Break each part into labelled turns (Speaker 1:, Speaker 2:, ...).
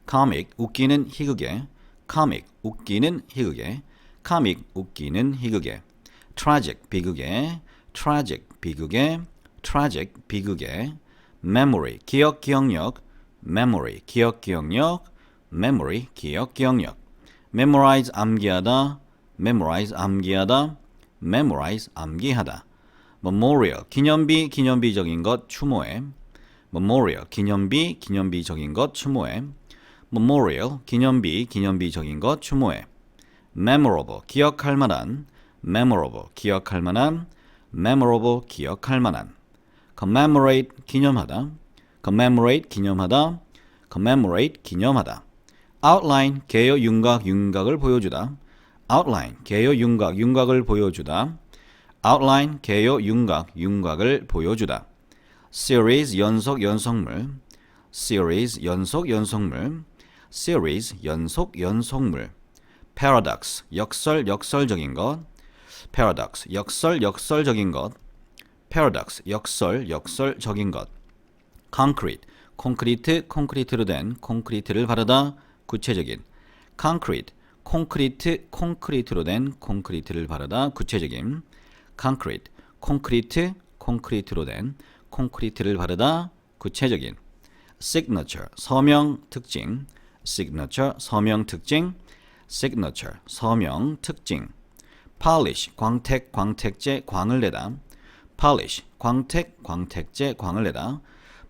Speaker 1: comic 웃기는 희극의 comic 웃기는 희극의 comic 웃기는 희극의 tragic 비극의 tragic 비극의 tragic 비극의 memory 기억 기억력 memory 기억 기억력 memory 기억 기억력 memorize 암기하다 memorize 암기하다 memorize 암기하다 memorial 기념비 기념비적인 것 추모해 memorial 기념비 기념비적인 것 추모해 memorial 기념비 기념비적인 것 추모해 memorable 기억할 만한 memorable 기억할 만한 memorable 기억할 만한 commemorate 기념하다 commemorate 기념하다 commemorate 기념하다 outline 개요 윤곽 윤곽을 보여주다 outline 개요 윤곽 윤곽을 보여주다 outline 개요 윤곽 윤곽을 보여주다 series 연속 연속물 series 연속 연속물 series 연속 연속물 paradox 역설 역설적인 것 paradox 역설 역설적인 것 paradox 역설 역설적인 것 concrete 콘크리트 콘크리트로 된 콘크리트를 바르다 구체적인 concrete 콘크리트 콘크리트로 된 콘크리트를 바르다 구체적인 concrete 콘크리트 콘크리트로 된 콘크리트를 바르다 구체적인 signature 서명 특징 signature 서명 특징 signature 서명 특징 polish 광택 광택제 광을 내다 polish 광택 광택제 광을 내다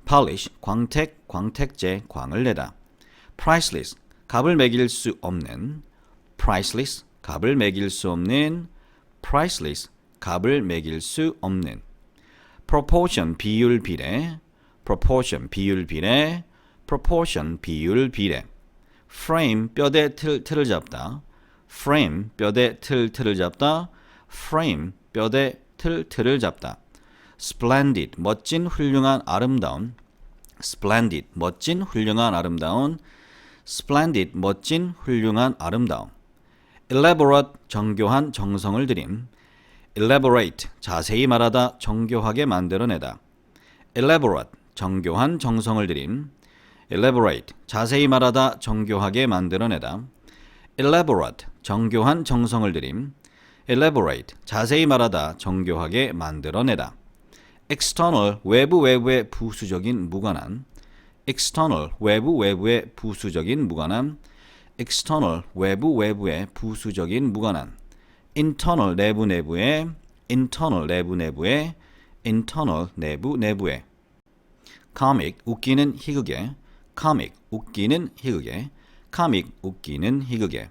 Speaker 1: polish 광택 광택제 광을 내다 priceless 값을 매길 수 없는 priceless 값을 매길 수 없는 priceless 값을 매길 수 없는 proportion 비율 비례 proportion 비율 비례 proportion 비율 비례 frame 뼈대 틀을 잡다 frame 뼈대 틀을 잡다 frame 뼈대 틀을 잡다 splendid 멋진 훌륭한 아름다운 splendid 멋진 훌륭한 아름다운 splendid 멋진 훌륭한 아름다움 elaborate 정교한 정성을 들인 elaborate 자세히 말하다 정교하게 만들어내다 elaborate 정교한 정성을 들인 elaborate 자세히 말하다 정교하게 만들어내다 elaborate 정교한 정성을 들인 elaborate 자세히 말하다 정교하게 만들어내다 external 외부의 부수적인 무관한 external 외부의 부수적인 무관한 external 외부의 부수적인 무관한 internal 내부의 internal 내부의 internal 내부의 comic 웃기는 희극의 comic 웃기는 희극의 comic 웃기는 희극의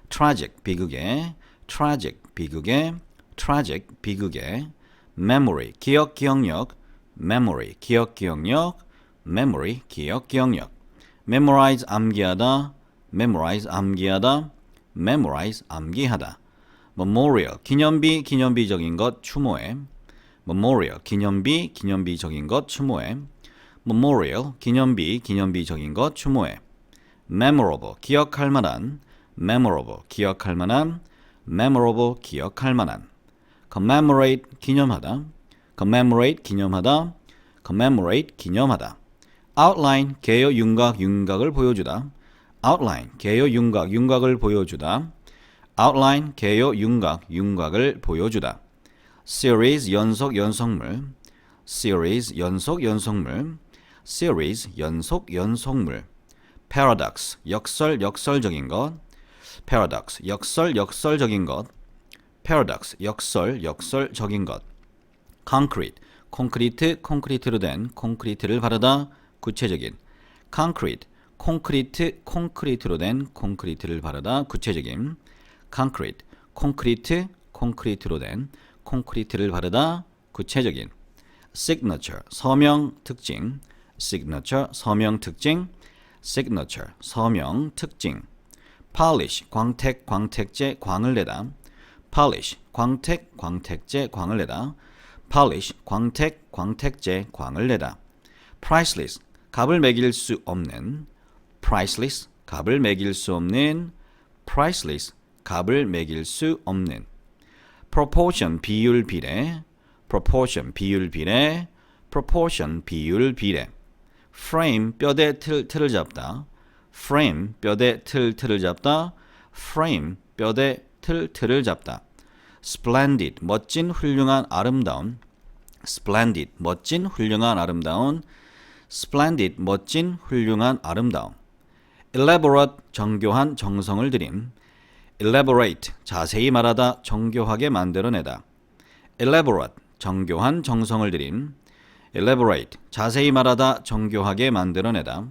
Speaker 1: tragic 비극의 tragic 비극의 tragic 비극의 memory 기억 기억력 memory 기억 기억력 memory 기억 기억력 memorize 암기하다 memorize 암기하다 memorize 암기하다 memorial 기념비 기념비적인 것 추모해 memorial 기념비 기념비적인 것 추모해 memorial 기념비 기념비적인 것 추모해 memorable 기억할 만한 memorable 기억할 만한 memorable 기억할 만한 commemorate 기념하다 commemorate 기념하다 commemorate 기념하다 outline 개요 윤곽 윤곽을 보여주다 outline 개요 윤곽 윤곽을 보여주다 outline 개요 윤곽 윤곽을 보여주다 series 연속 연속물 series 연속 연속물 series 연속 연속물 paradox 역설 역설적인 것 paradox 역설 역설적인 것 paradox 역설 역설적인 것 concrete 콘크리트 콘크리트로 된 콘크리트를 바르다 구체적인 concrete 콘크리트 콘크리트로 된 콘크리트를 바르다 구체적인 concrete 콘크리트 콘크리트로 된 콘크리트를 바르다 구체적인 signature 서명 특징 signature 서명 특징 signature 서명 특징 polish 광택 광택제 광을 내다 polish 광택 광택제 광을 내다 polish 광택 광택제 광을 내다 priceless 값을 매길 수 없는 priceless 값을 매길 수 없는 priceless 값을 매길 수 없는 proportion 비율 비례 proportion 비율 비례 proportion 비율 비례 frame 뼈대 틀을 잡다 frame 뼈대 틀을 잡다. frame 뼈대 틀을 잡다. splendid 멋진 훌륭한 아름다운. splendid 멋진 훌륭한 아름다운. splendid 멋진 훌륭한 아름다운. elaborate 정교한 정성을 들인. elaborate 자세히 말하다 정교하게 만들어내다. elaborate 정교한 정성을 들인. elaborate 자세히 말하다 정교하게 만들어내다.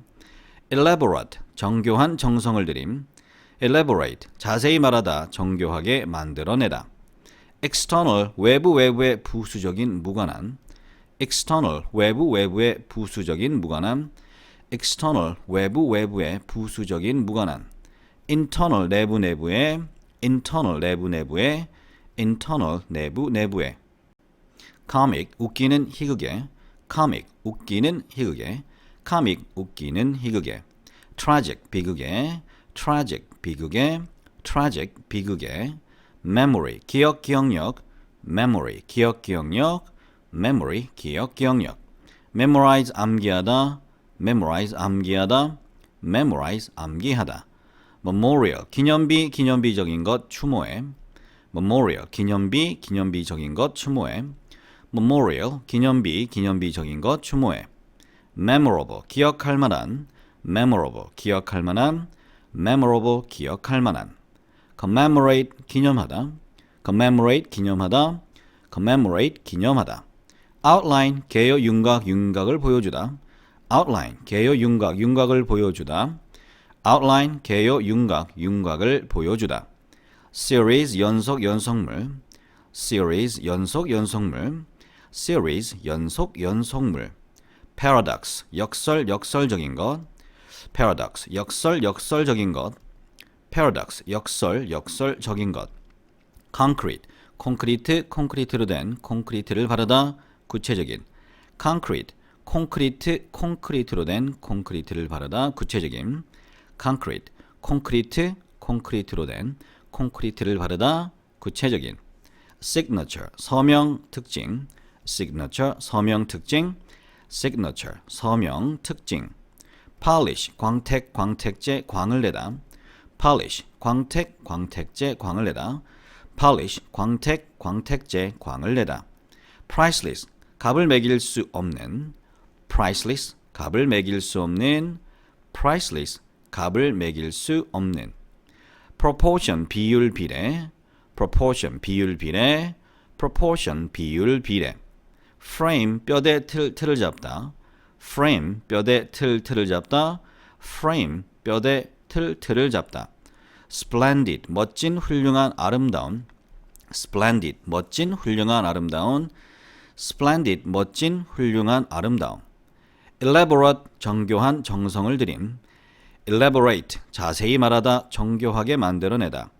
Speaker 1: elaborate 정교한 정성을 들인. elaborate 자세히 말하다 정교하게 만들어내다. external 외부의 부수적인 무관한. external 외부의 부수적인 무관한. external 외부의 부수적인 무관한. internal 내부의. internal 내부의. internal 내부의. comic 웃기는 희극의. comic 웃기는 희극의. comic 웃기는 희극의. tragic 비극의. tragic 비극의. tragic 비극의. memory 기억력. memory 기억력. memory 기억력. memorize 암기하다. memorize 암기하다. memorize 암기하다. memorial 기념비적인 것 추모해. memorial 기념비적인 것 추모해. memorial 기념비적인 것 추모해. memorable 기억할 만한. memorable 기억할 만한. memorable 기억할 만한. commemorate 기념하다. commemorate 기념하다. commemorate 기념하다. outline 개요 윤곽을 보여주다. outline 개요 윤곽을 보여주다. outline 개요 윤곽을 보여주다. series 연속물. series 연속물. series 연속물. paradox 역설적인 것. paradox 역설적인 것. paradox 역설적인 것. concrete 콘크리트로 된. 콘크리트를 바르다 구체적인. concrete 콘크리트로 된. 콘크리트를 바르다 구체적인. concrete 콘크리트로 된. 콘크리트를 바르다 구체적인. signature 서명 특징. signature 서명 특징. signature 서명 특징. polish 광택제 광을 내다. polish 광택제 광을 내다. polish 광택제 광을 내다. priceless 값을 매길 수 없는. priceless 값을 매길 수 없는. priceless 값을 매길 수 없는. proportion 비율 비례. proportion 비율 비례. proportion 비율 비례. frame 뼈대 틀을 잡다. frame 뼈대 틀을 잡다. frame 뼈대 틀을 잡다. splendid 멋진 훌륭한 아름다운. splendid 멋진 훌륭한 아름다운. splendid 멋진 훌륭한 아름다운. elaborate 정교한 정성을 들인. elaborate 자세히 말하다 정교하게 만들어내다.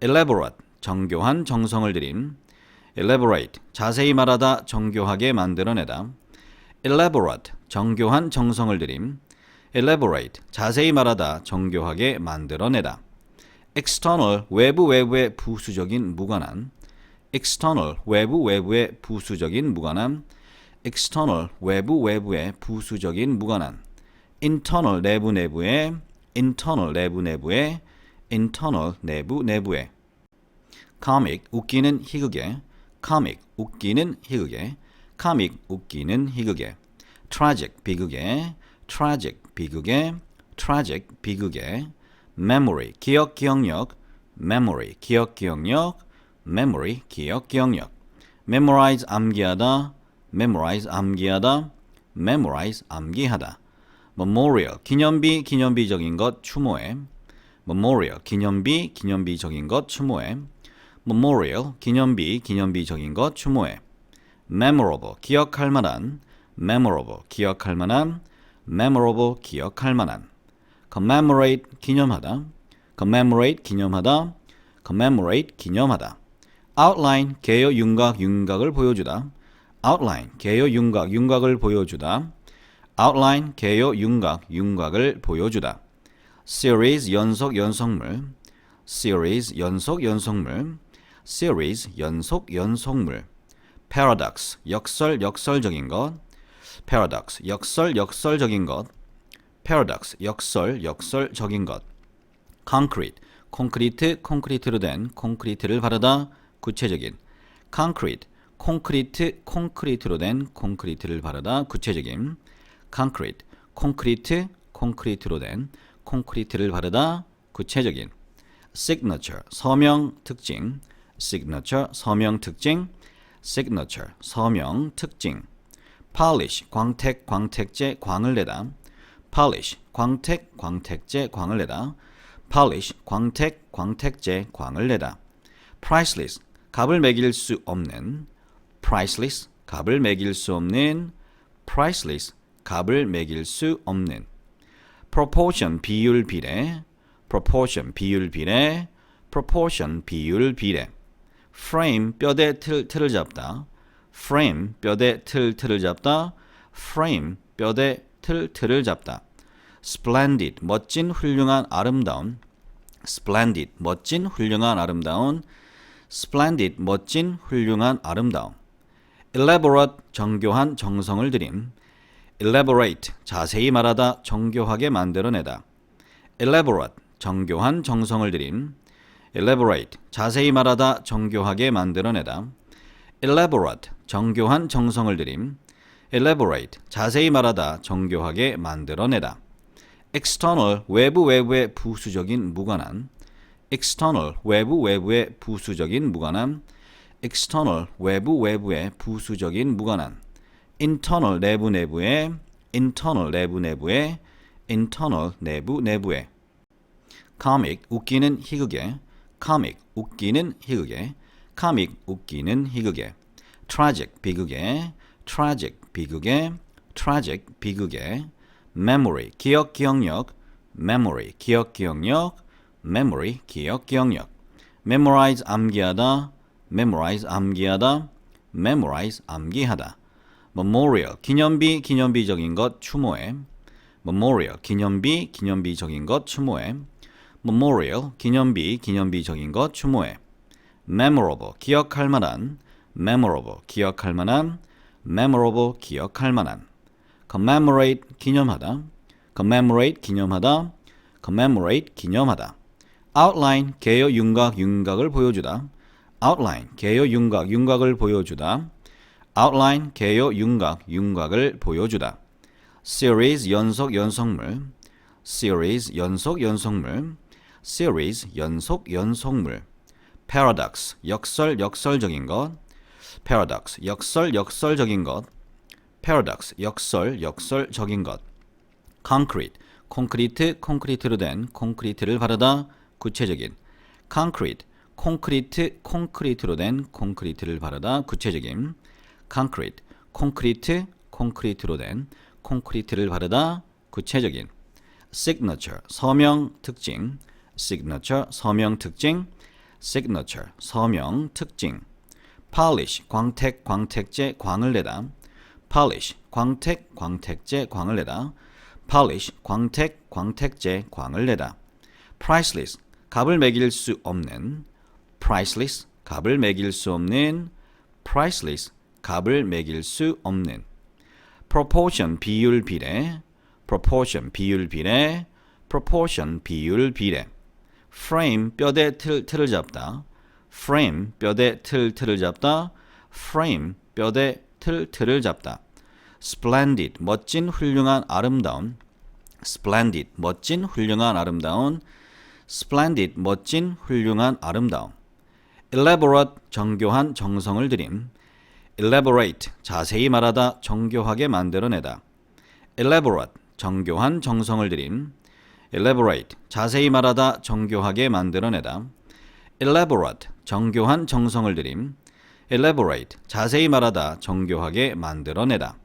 Speaker 1: elaborate 정교한 정성을 들인. elaborate 자세히 말하다 정교하게 만들어내다. elaborate 정교한 정성을 들인. elaborate 자세히 말하다 정교하게 만들어내다. external 외부의 부수적인 무관한. external 외부의 부수적인 무관한. external 외부의 부수적인 무관한. internal 내부의. internal 내부의. internal 내부의. comic 웃기는 희극의. comic 웃기는 희극의. comic 웃기는 희극의. tragic 비극의. tragic 비극의. tragic 비극의. memory 기억력. memory 기억력. memory 기억력. memorize 암기하다. memorize 암기하다. memorize 암기하다. memorial 기념비적인 것 추모해. memorial 기념비적인 것 추모해. memorial 기념비적인 것 추모해. memorable 기억할 만한. memorable 기억할 만한. memorable 기억할 만한. commemorate 기념하다. commemorate 기념하다. commemorate 기념하다. outline 개요 윤곽을 보여주다. outline 개요 윤곽을 보여주다. outline 개요 윤곽을 보여주다. series 연속물. series 연속물. series 연속물. paradox 역설적인 것. paradox 역설적인 것. paradox, 역설, 역설적인 것. concrete, 콘크리트, 콘크리트로 된 콘크리트를 바르다, 구체적인. concrete, 콘크리트, 콘크리트로 된 콘크리트를 바르다, 구체적인. concrete, 콘크리트, 콘크리트로 된 콘크리트를 바르다, 구체적인. signature, 서명, 특징. signature, 서명, 특징. signature, 서명, 특징. polish, 광택, 광택제, 광을 내다. polish, 광택, 광택제, 광을 내다. polish, 광택, 광택제, 광을 내다. priceless, 값을 매길 수 없는. priceless, 값을 매길 수 없는. priceless, 값을 매길 수 없는. proportion, 비율, 비례. proportion, 비율, 비례. proportion, 비율, 비례. frame, 뼈대, 틀을 잡다. frame, 뼈대, 틀을 잡다. frame, 뼈대, 틀을 잡다. splendid, 멋진, 훌륭한, 아름다운. splendid, 멋진, 훌륭한, 아름다운. splendid, 멋진, 훌륭한, 아름다운. elaborate, 정교한, 정성을 들인. elaborate, 자세히 말하다, 정교하게 만들어내다. elaborate, 정교한, 정성을 들인. elaborate, 자세히 말하다, 정교하게 만들어내다. elaborate, 정교한, 정성을 들인. elaborate, 자세히 말하다, 정교하게 만들어내다. external, 외부의 부수적인, 무관한. external, 외부의 부수적인, 무관한. external, 외부의 부수적인, 무관한. internal, 내부의. internal, 내부의. internal, 내부의. comic, 웃기는, 희극의. comic, 웃기는, 희극의. comic, 웃기는, 희극의. tragic, 비극의. tragic, 비극의. tragic, 비극의. memory, 기억, 기억력. memory, 기억, 기억력. memory, 기억, 기억력. memorize, 암기하다. memorize, 암기하다. memorize, 암기하다. memorial, 기념비, 기념비적인 것, 추모해. memorial, 기념비, 기념비적인 것, 추모해. memorial, 기념비, 기념비적인 것, 추모해. memorable, 기억할 만한. memorable, 기억할 만한. memorable, 기억할 만한. commemorate, 기념하다. commemorate, 기념하다. commemorate, 기념하다. outline, 개요, 윤곽, 윤곽을 보여주다. outline, 개요, 윤곽, 윤곽을 보여주다. outline, 개요, 윤곽, 윤곽을 보여주다. series, 연속, 연속물. series, 연속, 연속물. series, 연속, 연속물. paradox, 역설, 역설적인 것. paradox, 역설, 역설적인 것. paradox, 역설, 역설적인 것. concrete, 콘크리트, 콘크리트로 된 콘크리트를 바르다, 구체적인. concrete, 콘크리트, 콘크리트로 된 콘크리트를 바르다, 구체적인. concrete, 콘크리트, 콘크리트로 된 콘크리트를 바르다, 구체적인. signature, 서명, 특징. signature, 서명, 특징. signature, 서명, 특징. polish, 광택, 광택제, 광을 내다. polish, 광택, 광택제, 광을 내다. polish, 광택, 광택제, 광을 내다. priceless, 값을 매길 수 없는. priceless, 값을 매길 수 없는. priceless, 값을 매길 수 없는. proportion, 비율, 비례. proportion, 비율, 비례. proportion, 비율, 비례. frame, 뼈대, 틀을 잡다. frame, 뼈대, 틀을 잡다. frame, 뼈대, 틀을 잡다. splendid, 멋진, 훌륭한, 아름다운. splendid, 멋진, 훌륭한, 아름다운. splendid, 멋진, 훌륭한, 아름다운. elaborate, 정교한, 정성을 들인. elaborate, 자세히 말하다, 정교하게 만들어내다. elaborate, 정교한, 정성을 들인. elaborate, 자세히 말하다, 정교하게 만들어내다. elaborate, 정교한, 정성을 들인. elaborate, 자세히 말하다, 정교하게 만들어내다.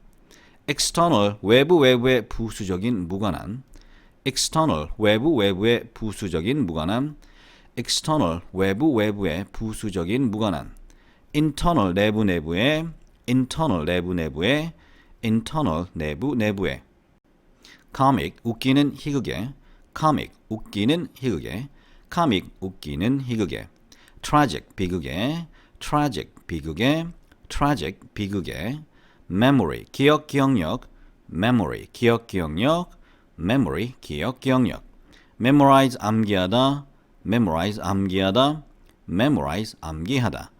Speaker 1: external, 외부의 부수적인, 무관한. external, 외부의 부수적인, 무관한. external, 외부의 부수적인, 무관한. internal, 내부의. internal, 내부의. internal, 내부의. comic, 웃기는, 희극의. comic, 웃기는, 희극의. comic, 웃기는, 희극의. tragic, 비극의. tragic, 비극의. tragic, 비극의. memory, 기억, 기억력. memory, 기억, 기억력. memory, 기억, 기억력. memorize, 암기하다, memorize, 암기하다, memorize, 암기하다.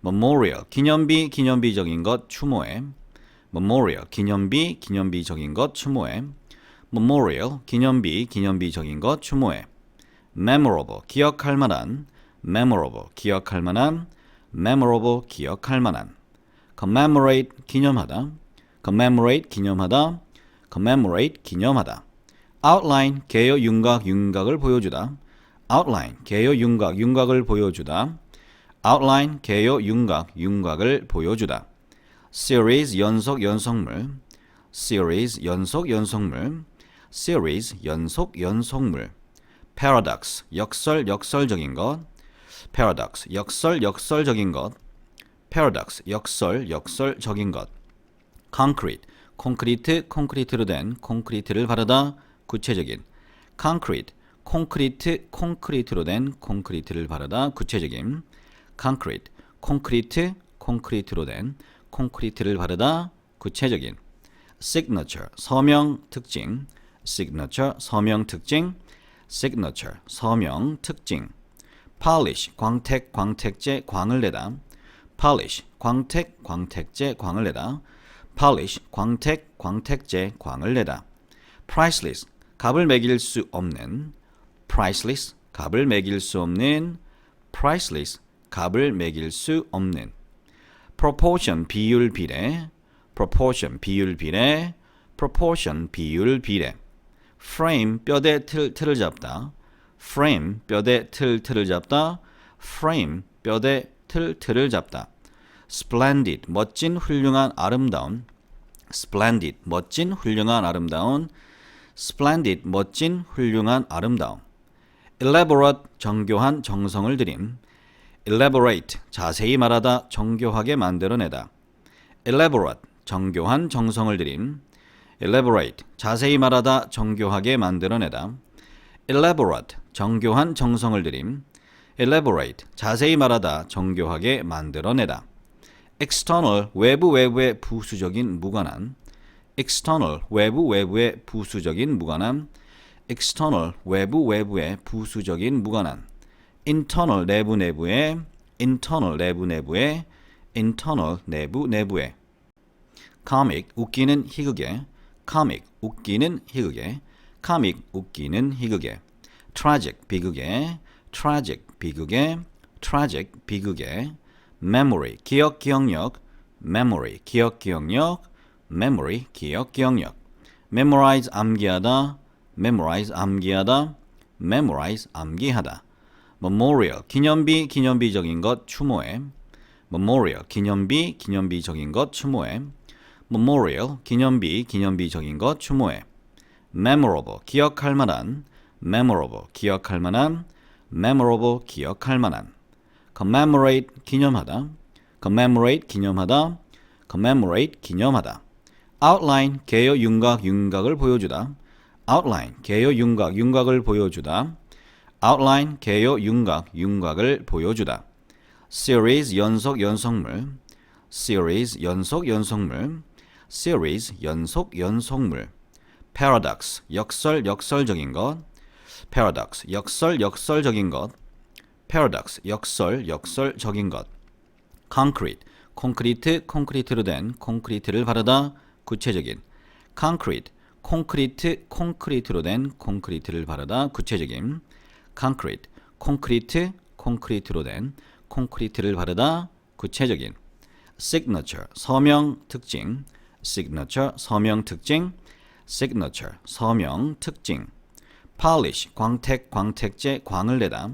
Speaker 1: memorial, 기념비, 기념비적인 것, 추모해. memorial, 기념비, 기념비적인 것, 추모해. memorial, 기념비, 기념비적인 것, 추모해. memorable, 기억할 만한. memorable, 기억할 만한. memorable, 기억할 만한. commemorate, 기념하다. commemorate, 기념하다. commemorate, 기념하다. outline, 개요, 윤곽, 윤곽을 보여주다. outline, 개요, 윤곽, 윤곽을 보여주다. outline, 개요, 윤곽, 윤곽을 보여주다. series, 연속, 연속물. series, 연속, 연속물. series, 연속, 연속물. paradox, 역설, 역설적인 것. paradox, 역설, 역설적인 것. paradox, 역설, 역설적인 것. concrete, 콘크리트, 콘크리트로 된, 콘크리트를 바르다, 구체적인. concrete, 콘크리트, 콘크리트로 된, 콘크리트를 바르다, 구체적인. concrete, 콘크리트, 콘크리트로 된, 콘크리트를 바르다, 구체적인. signature, 서명, 특징. signature, 서명, 특징. signature, 서명, 특징. polish, 광택, 광택제, 광을 내다. polish, 광택, 광택제, 광을 내다. polish, 광택, 광택제, 광을 내다. priceless, 값을 매길 수 없는. priceless, 값을 매길 수 없는. priceless, 값을 매길 수 없는. proportion, 비율, 비례. proportion, 비율, 비례. proportion, 비율, 비례. frame, 뼈대, 틀을 잡다. frame, 뼈대, 틀을 잡다. frame, 뼈대, 틀을 잡다. splendid, 멋진, 훌륭한, 아름다운. splendid, 멋진, 훌륭한, 아름다운. splendid, 멋진, 훌륭한, 아름다운. elaborate, 정교한, 정성을 들인. elaborate, 자세히 말하다, 정교하게 만들어내다. elaborate, 정교한, 정성을 들인. elaborate, 자세히 말하다, 정교하게 만들어내다. elaborate, 정교한, 정성을 들인. elaborate, 자세히 말하다, 정교하게 만들어내다. external, 외부의 부수적인, 무관한. external, 외부의 부수적인, 무관한. external, 외부의 부수적인, 무관한. internal, 내부의. internal, 내부의. internal, 내부의. comic, 웃기는, 희극의. comic, 웃기는, 희극의. comic, 웃기는, 희극의. tragic, 비극의. tragic, 비극의. tragic, 비극의. memory, 기억, 기억력. memory, 기억, 기억력. memory, 기억, 기억력. memorize, 암기하다. memorize, 암기하다. memorize, 암기하다. memorial, 기념비, 기념비적인 것, 추모해. memorial, 기념비, 기념비적인 것, 추모해. memorial, 기념비, 기념비적인 것, 추모해. memorable, 기억할 만한. memorable, 기억할 만한. memorable, 기억할 만한. commemorate, 기념하다. commemorate, 기념하다. commemorate, 기념하다. outline, 개요, 윤곽, 윤곽을 보여주다. outline, 개요, 윤곽, 윤곽을 보여주다. outline, 개요, 윤곽, 윤곽을 보여주다. series, 연속, 연속물. series, 연속, 연속물. series, 연속, 연속물. paradox, 역설, 역설적인 것. paradox, 역설, 역설적인 것. paradox, 역설, 역설적인 것. concrete, 콘크리트, 콘크리트로 된, 콘크리트를 바르다, 구체적인. concrete, 콘크리트, 콘크리트로 된, 콘크리트를 바르다, 구체적인. concrete, 콘크리트, 콘크리트로 된, 콘크리트를 바르다, 구체적인. signature, 서명, 특징. signature, 서명, 특징. signature, 서명, 특징. polish, 광택, 광택제, 광을 내다.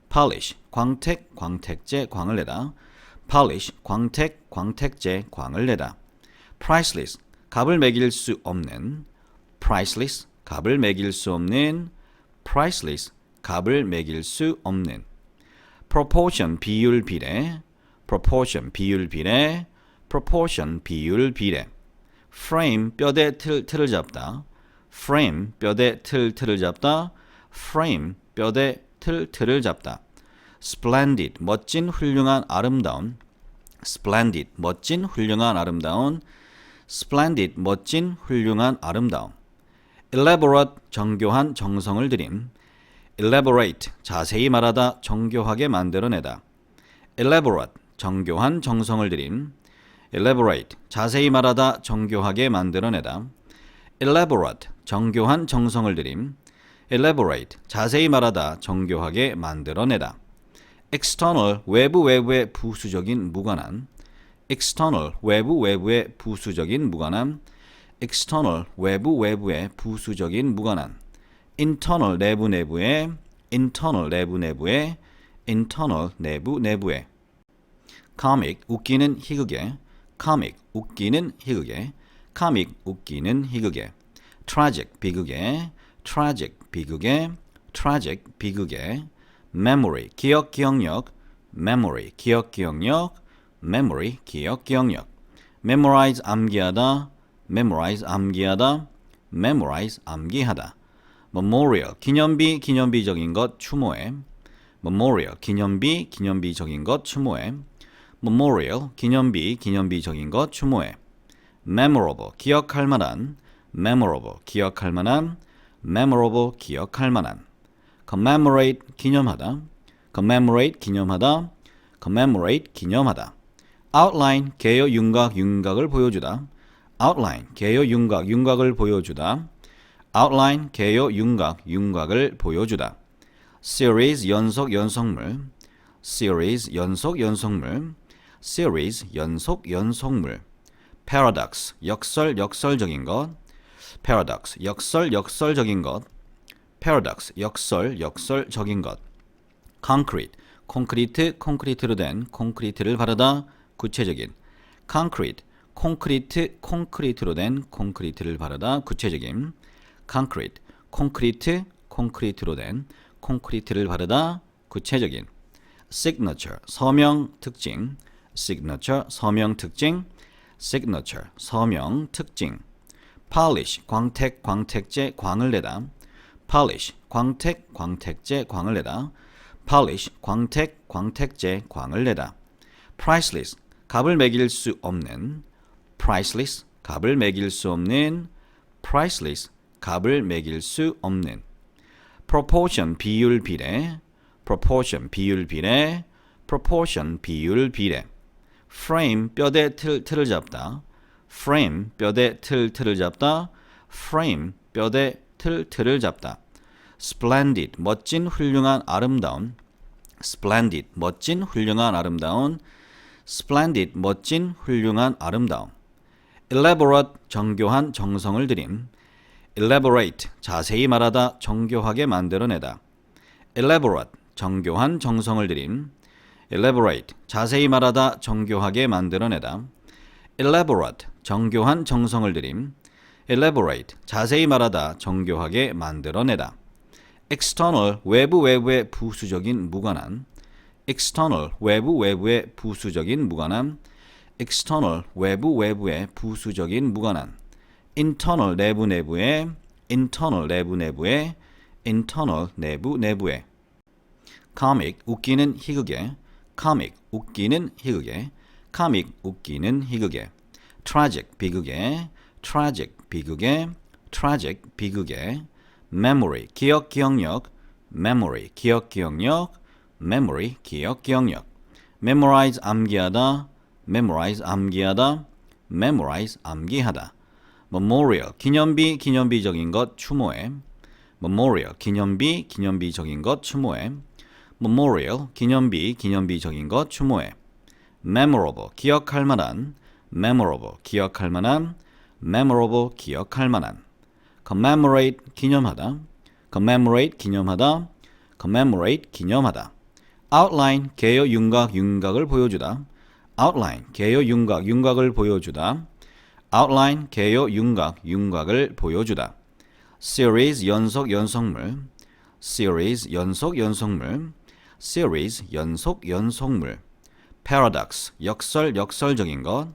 Speaker 1: polish, 광택, 광택제, 광을 내다. polish, 광택, 광택제, 광을 내다. priceless, 값을 매길 수 없는. priceless, 값을 매길 수 없는. priceless, 값을 매길 수 없는. proportion, 비율, 비례. proportion, 비율, 비례. proportion, 비율, 비례. frame, 뼈대, 틀을 잡다. frame, 뼈대, 틀을 잡다. frame, 뼈대, 틀을 잡다. splendid, 멋진, 훌륭한, 아름다운. splendid, 멋진, 훌륭한, 아름다운. splendid, 멋진, 훌륭한, 아름다운. elaborate 정교한 정성을 들임. elaborate 자세히 말하다 정교하게 만들어내다. elaborate 정교한 정성을 들임. elaborate 자세히 말하다 정교하게 만들어내다. elaborate 정교한 정성을 들임. elaborate 자세히 말하다 정교하게 만들어내다. external 외부의 부수적인 무관한. external 외부의 부수적인 무관한. external 외부의 부수적인 무관한. internal 내부의. internal 내부의. internal 내부의. comic 웃기는 희극의. comic 웃기는 희극의. comic 웃기는 희극의. tragic 비극의. tragic 비극의. tragic 비극의. memory 기억력. memory 기억력. memory 기억력. memorize 암기하다. memorize 암기하다. memorize 암기하다. memorial 기념비적인 것 추모해. memorial 기념비적인 것 추모해. memorial 기념비적인 것 추모해. memorable 기억할 만한. memorable 기억할 만한. memorable 기억할 만한. commemorate 기념하다. commemorate 기념하다. commemorate 기념하다. outline 개요 윤곽을 보여주다. outline 개요 윤곽을 보여주다. outline 개요 윤곽을 보여주다. series 연속물. series 연속물. series 연속물. paradox 역설적인 것. paradox 역설적인 것. paradox 역설적인 것. concrete 콘크리트로 된 콘크리트를 바르다 구체적인. concrete 콘크리트로 된 콘크리트를 바르다 구체적인. concrete 콘크리트로 된 콘크리트를 바르다 구체적인. signature 서명 특징. signature 서명 특징. signature 서명 특징. polish 광택제 광을 내다. polish 광택제 광을 내다. polish 광택제 광을 내다. priceless 값을 매길 수 없는. priceless 값을 매길 수 없는. priceless 값을 매길 수 없는. proportion 비율 비례. proportion 비율 비례. proportion 비율 비례. frame 뼈대 틀을 잡다. frame 뼈대 틀을 잡다. frame 뼈대 틀을 잡다. splendid 멋진 훌륭한 아름다운. splendid 멋진 훌륭한 아름다운. splendid 멋진 훌륭한 아름다운. elaborate 정교한 정성을 들임. elaborate 자세히 말하다 정교하게 만들어내다. elaborate 정교한 정성을 들임. elaborate 자세히 말하다 정교하게 만들어내다. elaborate 정교한 정성을 들임. elaborate 자세히 말하다 정교하게 만들어내다. external 외부의 부수적인 무관한. external 외부의 부수적인 무관한. external 외부의 부수적인 무관한. internal 내부의. internal 내부의. internal 내부의. comic 웃기는 희극의. comic 웃기는 희극의. comic 웃기는 희극의. tragic 비극의. tragic 비극의. tragic 비극의. memory 기억력. memory 기억력. memory 기억력. memorize 암기하다. memorize 암기하다. memorize 암기하다. memorial 기념비적인 것 추모해. memorial 기념비적인 것 추모해. memorial 기념비적인 것 추모해. memorable 기억할 만한. memorable 기억할 만한. memorable 기억할 만한. commemorate 기념하다. commemorate 기념하다. commemorate 기념하다. outline 개요 윤곽을 보여주다. outline 개요 윤곽을 보여주다. outline 개요 윤곽을 보여주다. series 연속물. series 연속물. series 연속물. paradox 역설적인 것.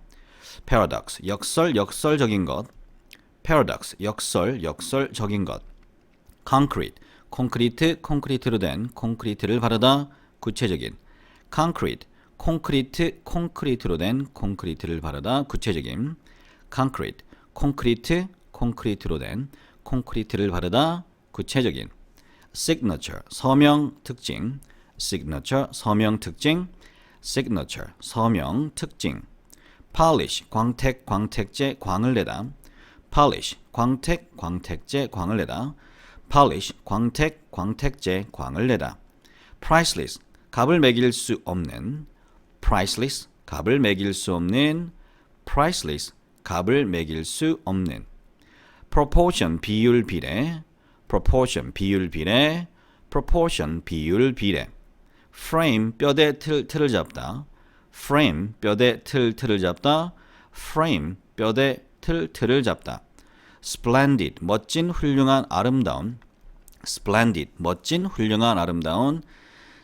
Speaker 1: paradox 역설적인 것. paradox 역설적인 것. concrete 콘크리트로 된 콘크리트를 바르다 구체적인. concrete 콘크리트로 된 콘크리트를 바르다 구체적인. concrete 콘크리트로 된 콘크리트를 바르다 구체적인 signature 서명 특징 signature 서명 특징 signature 서명 특징 polish 광택 광택제 광을 내다 polish 광택 광택제 광을 내다 polish 광택 광택제 광을 내다 priceless 값을 매길 수 없는 priceless 값을 매길 수 없는 priceless 값을 매길 수 없는 proportion 비율 비례 proportion 비율 비례 proportion 비율 비례 frame 뼈대 틀을 잡다 frame 뼈대 틀을 잡다 frame 뼈대 틀을 잡다 splendid 멋진 훌륭한 아름다운 splendid 멋진 훌륭한 아름다운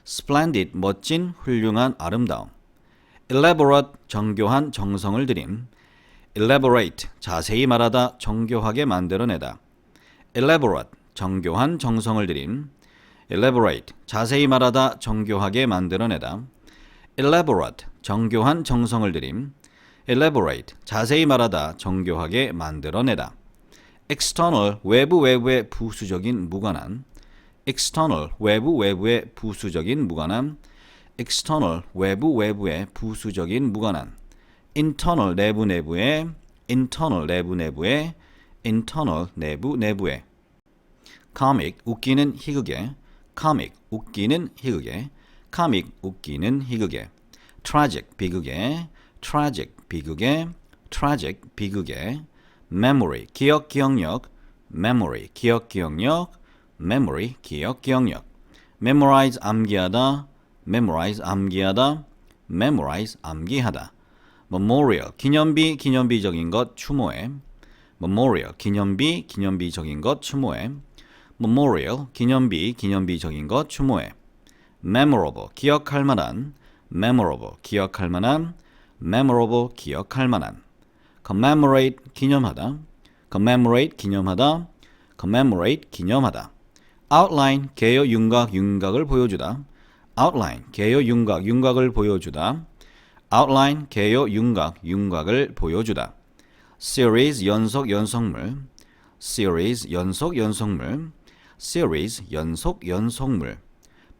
Speaker 1: splendid 멋진 훌륭한 아름다움 elaborate 정교한 정성을 들인 elaborate 자세히 말하다 정교하게 만들어내다 elaborate 정교한 정성을 들인 elaborate 자세히 말하다 정교하게 만들어내다 elaborate 정교한 정성을 들인 elaborate 자세히 말하다 정교하게 만들어내다 external 외부의 부수적인 무관한 external 외부의 부수적인 무관한 external 외부의 부수적인 무관한 internal 내부의 internal 내부의 internal 내부의 comic 웃기는 희극의 comic 웃기는 희극의 comic 웃기는 희극의 tragic 비극의 tragic 비극의 tragic 비극의 memory 기억력 memory 기억력 memory 기억력 memorize 암기하다 memorize 암기하다 memorize 암기하다 memorial 기념비적인 것 추모해 memorial 기념비적인 것 추모해 memorial 기념비적인 것 추모해 memorable 기억할 만한 memorable 기억할 만한 memorable 기억할 만한 commemorate 기념하다 commemorate 기념하다 commemorate 기념하다 outline 개요 윤곽을 보여주다 outline 개요 윤곽을 보여주다 outline 개요 윤곽을 보여주다 series 연속물 series 연속물 series 연속물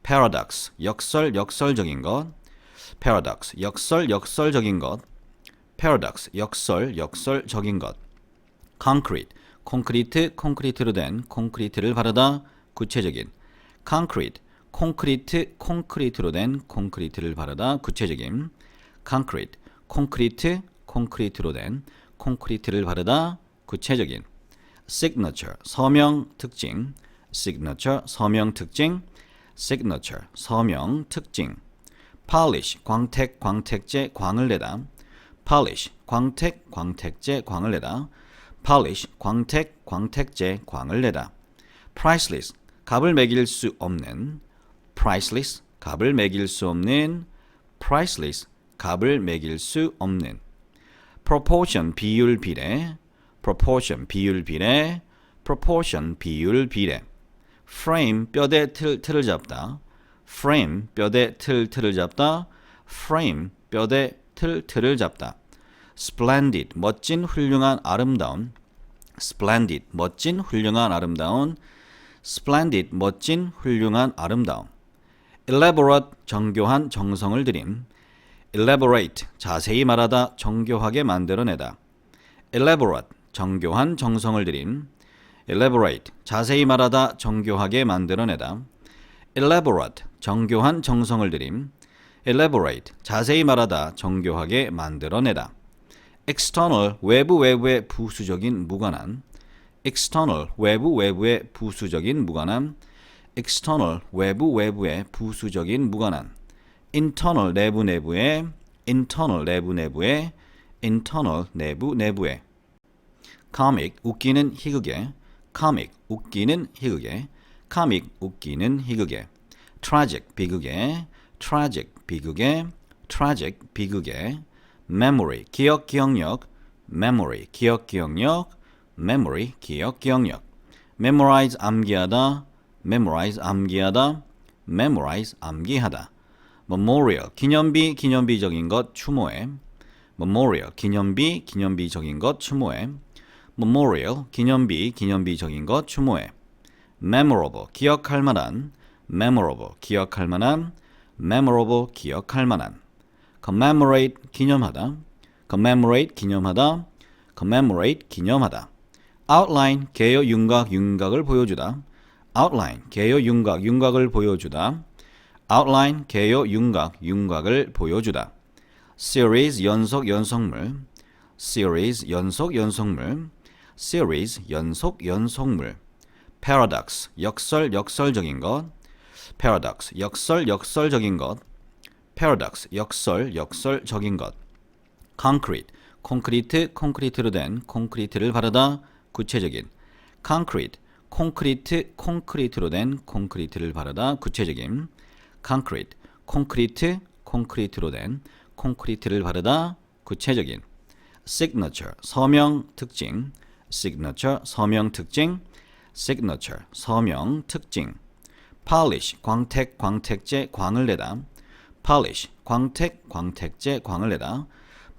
Speaker 1: paradox 역설적인 것 paradox 역설적인 것 paradox 역설적인 것 concrete 콘크리트로 된 콘크리트를 바르다 구체적인 concrete 콘크리트로 된 콘크리트를 바르다 구체적인 concrete 콘크리트로 된 콘크리트를 바르다 구체적인 signature 서명 특징 signature 서명 특징 signature 서명 특징 polish 광택제 광을 내다 polish 광택제 광을 내다 polish 광택제 광을 내다 priceless 값을 매길 수 없는 priceless 값을 매길 수 없는 priceless 값을 매길 수 없는 proportion 비율 비례 proportion 비율 비례 proportion 비율 비례 frame 뼈대 틀을 잡다 frame 뼈대 틀을 잡다 frame 뼈대 틀을 잡다 splendid 멋진 훌륭한 아름다운 splendid 멋진 훌륭한 아름다운 splendid 멋진 훌륭한 아름다움 elaborate 정교한 정성을 들인 elaborate 자세히 말하다 정교하게 만들어내다 elaborate 정교한 정성을 들인 elaborate 자세히 말하다 정교하게 만들어내다 elaborate 정교한 정성을 들인 elaborate 자세히 말하다 정교하게 만들어내다 external 외부의 부수적인 무관한 external 외부의 부수적인 무관한 external 외부의 부수적인 무관한 internal 내부의 internal 내부의 internal 내부의 comic 웃기는 희극의 comic 웃기는 희극의 comic 웃기는 희극의 tragic 비극의 tragic 비극의 tragic 비극의 memory 기억력 memory 기억력 memory 기억력 memorize 암기하다 memorize 암기하다 memorize 암기하다 memorial 기념비적인 것 추모해 memorial 기념비적인 것 추모해 memorial, 기념비, 기념비적인 것, 추모해. memorable, 기억할 만한, memorable, 기억할 만한, memorable, 기억할 만한. commemorate, 기념하다, commemorate, 기념하다, commemorate, 기념하다. outline, 개요, 윤곽, 윤곽을 보여주다. outline, 개요, 윤곽, 윤곽을 보여주다. outline, 개요, 윤곽, 윤곽을 보여주다. series, 연속, 연속물. series, 연속, 연속물. series, 연속, 연속물. paradox, 역설, 역설적인 것. paradox, 역설, 역설적인 것. paradox, 역설, 역설적인 것. concrete, 콘크리트, 콘크리트로 된, 콘크리트를 바르다, 구체적인. concrete, 콘크리트, 콘크리트로 된, 콘크리트를 바르다, 구체적인. concrete, 콘크리트, 콘크리트로 된, 콘크리트를 바르다, 구체적인. signature, 서명, 특징. signature, 서명, 특징. signature, 서명, 특징. polish, 광택, 광택제, 광을 내다. polish, 광택, 광택제, 광을 내다.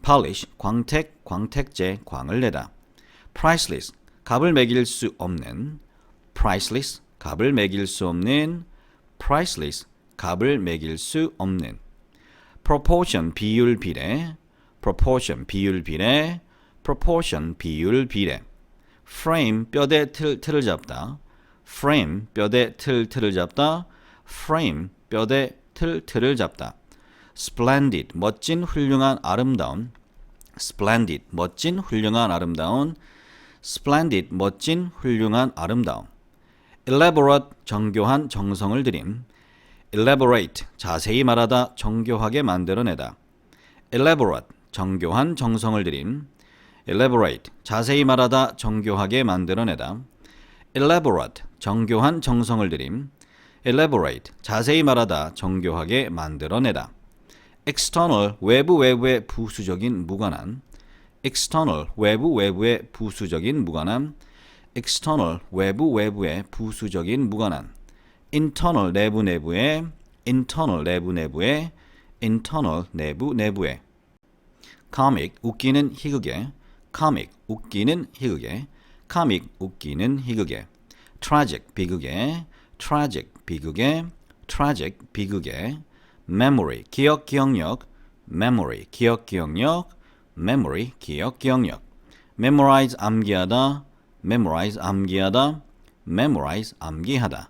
Speaker 1: polish, 광택, 광택제, 광을 내다. priceless, 값을 매길 수 없는. priceless, 값을 매길 수 없는. priceless, 값을 매길 수 없는. proportion, 비율, 비례. proportion, 비율, 비례. proportion, 비율, 비례. frame, 뼈대, 틀을 잡다. frame, 뼈대, 틀을 잡다. frame, 뼈대, 틀을 잡다. splendid, 멋진, 훌륭한, 아름다운. splendid, 멋진, 훌륭한, 아름다운. splendid, 멋진, 훌륭한, 아름다운. elaborate, 정교한, 정성을 들인. elaborate, 자세히 말하다, 정교하게 만들어내다. elaborate, 정교한, 정성을 들인. elaborate, 자세히 말하다, 정교하게 만들어내다. elaborate, 정교한, 정성을 들인. elaborate, 자세히 말하다, 정교하게 만들어내다. external, 외부의 부수적인, 무관한. external, 외부의 부수적인, 무관한. external, 외부의 부수적인, 무관한. internal, 내부의. internal, 내부의. internal, 내부의. comic, 웃기는, 희극의. comic, 웃기는, 희극의. comic, 웃기는, 희극의. tragic, 비극의. tragic, 비극의. tragic, 비극의. memory, 기억, 기억력. memory, 기억, 기억력. memory, 기억, 기억력. memorize, 암기하다. memorize, 암기하다. memorize, 암기하다.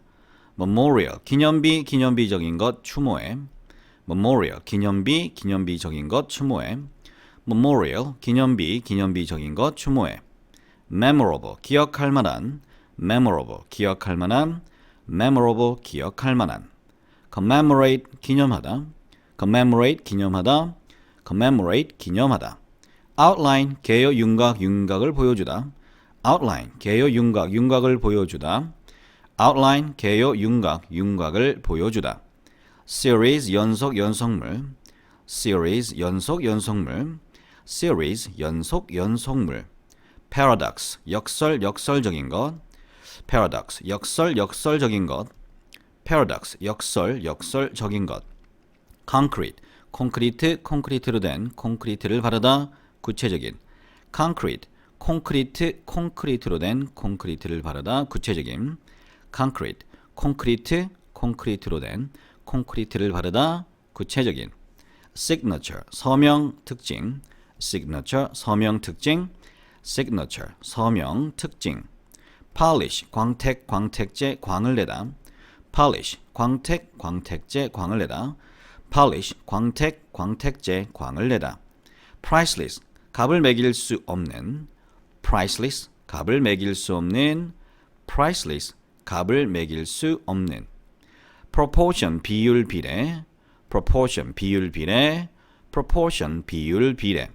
Speaker 1: memorial, 기념비, 기념비적인 것, 추모해. memorial, 기념비, 기념비적인 것, 추모해. memorial, 기념비, 기념비적인 것, 추모해. memorable, 기억할 만한. memorable, 기억할 만한. memorable, 기억할 만한. commemorate, 기념하다. commemorate, 기념하다. commemorate, 기념하다. outline, 개요, 윤곽, 윤곽을 보여주다. outline, 개요, 윤곽, 윤곽을 보여주다. outline, 개요, 윤곽, 윤곽을 보여주다. series, 연속, 연속물. series, 연속, 연속물. series, 연속, 연속물. paradox, 역설, 역설적인 것. paradox, 역설, 역설적인 것. paradox, 역설, 역설적인 것. concrete, 콘크리트, 콘크리트로 된, 콘크리트를 바르다, 구체적인. concrete, 콘크리트, 콘크리트로 된, 콘크리트를 바르다, 구체적인. concrete, 콘크리트, 콘크리트로 된, 콘크리트를 바르다, 구체적인. signature, 서명, 특징. signature, 서명, 특징. signature, 서명, 특징. polish, 광택, 광택제, 광을 내다. polish, 광택, 광택제, 광을 내다. polish, 광택, 광택제, 광을 내다. priceless, 값을 매길 수 없는. priceless, 값을 매길 수 없는. priceless, 값을 매길 수 없는. proportion, 비율, 비례. proportion, 비율, 비례. proportion, 비율, 비례.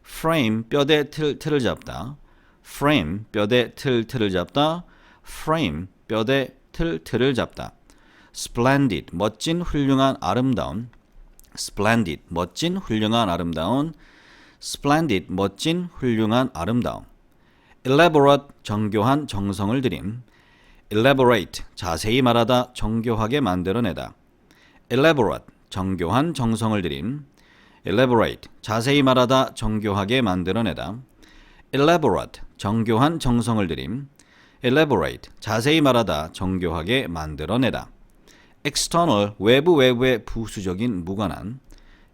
Speaker 1: frame, 뼈대, 틀을 잡다. frame, 뼈대, 틀을 잡다. frame, 뼈대, 틀을 잡다. splendid, 멋진, 훌륭한, 아름다운. splendid, 멋진, 훌륭한, 아름다운. splendid, 멋진, 훌륭한, 아름다운. elaborate, 정교한, 정성을 들인. elaborate, 자세히 말하다, 정교하게 만들어내다. elaborate, 정교한, 정성을 들인. elaborate, 자세히 말하다, 정교하게 만들어내다. elaborate, 정교한 정성을 들임. elaborate, 자세히 말하다, 정교하게 만들어내다. external, 외부의 부수적인 무관한.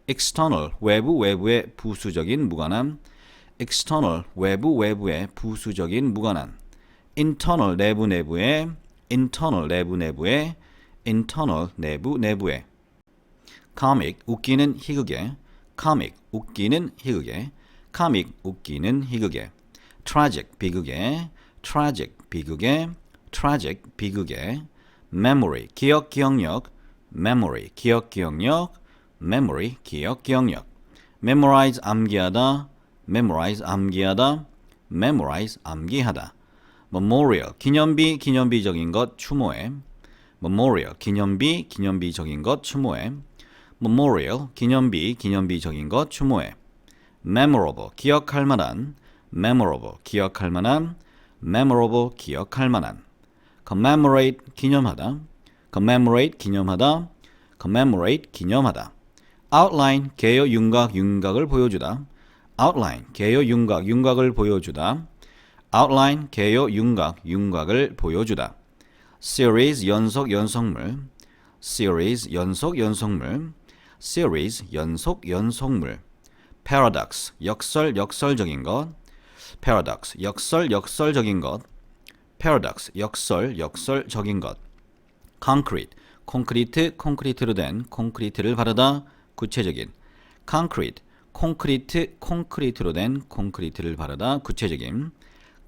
Speaker 1: external, 외부의 부수적인 무관한. external, 외부의 부수적인 무관한. internal, 내부의. internal, 내부의. internal, 내부의. comic, 웃기는 희극의. comic, 웃기는 희극의. comic, 웃기는 희극의. tragic, 비극의. tragic, 비극의. tragic, 비극의. memory, 기억력. memory, 기억력. memory, 기억력. memorize, 암기하다. memorize, 암기하다. memorize, 암기하다. memorial, 기념비적인 것, 추모에. memorial, 기념비적인 것, 추모에. memorial, 기념비적인 것, 추모에. memorable, 기억할 만한. memorable, 기억할 만한. memorable, 기억할 만한. commemorate, 기념하다. commemorate, 기념하다. commemorate, 기념하다. outline, 개요, 윤곽을 보여주다. outline, 개요, 윤곽을 보여주다. outline, 개요, 윤곽을 보여주다. series, 연속물. series, 연속물. series, 연속물. paradox, 역설적인 것. paradox, 역설적인 것. paradox, 역설적인 것. concrete, 콘크리트로 된, 콘크리트를 바르다, 구체적인. concrete, 콘크리트로 된, 콘크리트를 바르다, 구체적인.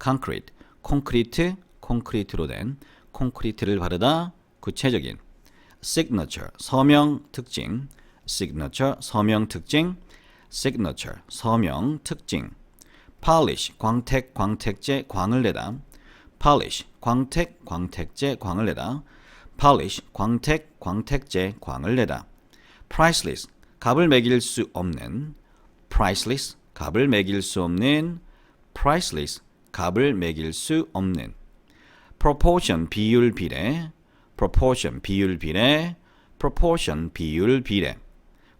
Speaker 1: concrete, 콘크리트로 된, 콘크리트를 바르다, 구체적인. signature, 서명 특징. signature, 서명 특징. signature, 서명 특징. polish, 광택제, 광을 내다. polish, 광택제, 광을 내다. polish, 광택제, 광을 내다. priceless, 값을 매길 수 없는. priceless, 값을 매길 수 없는. priceless, 값을 매길 수 없는. proportion, 비율비례. proportion, 비율비례. proportion, 비율비례.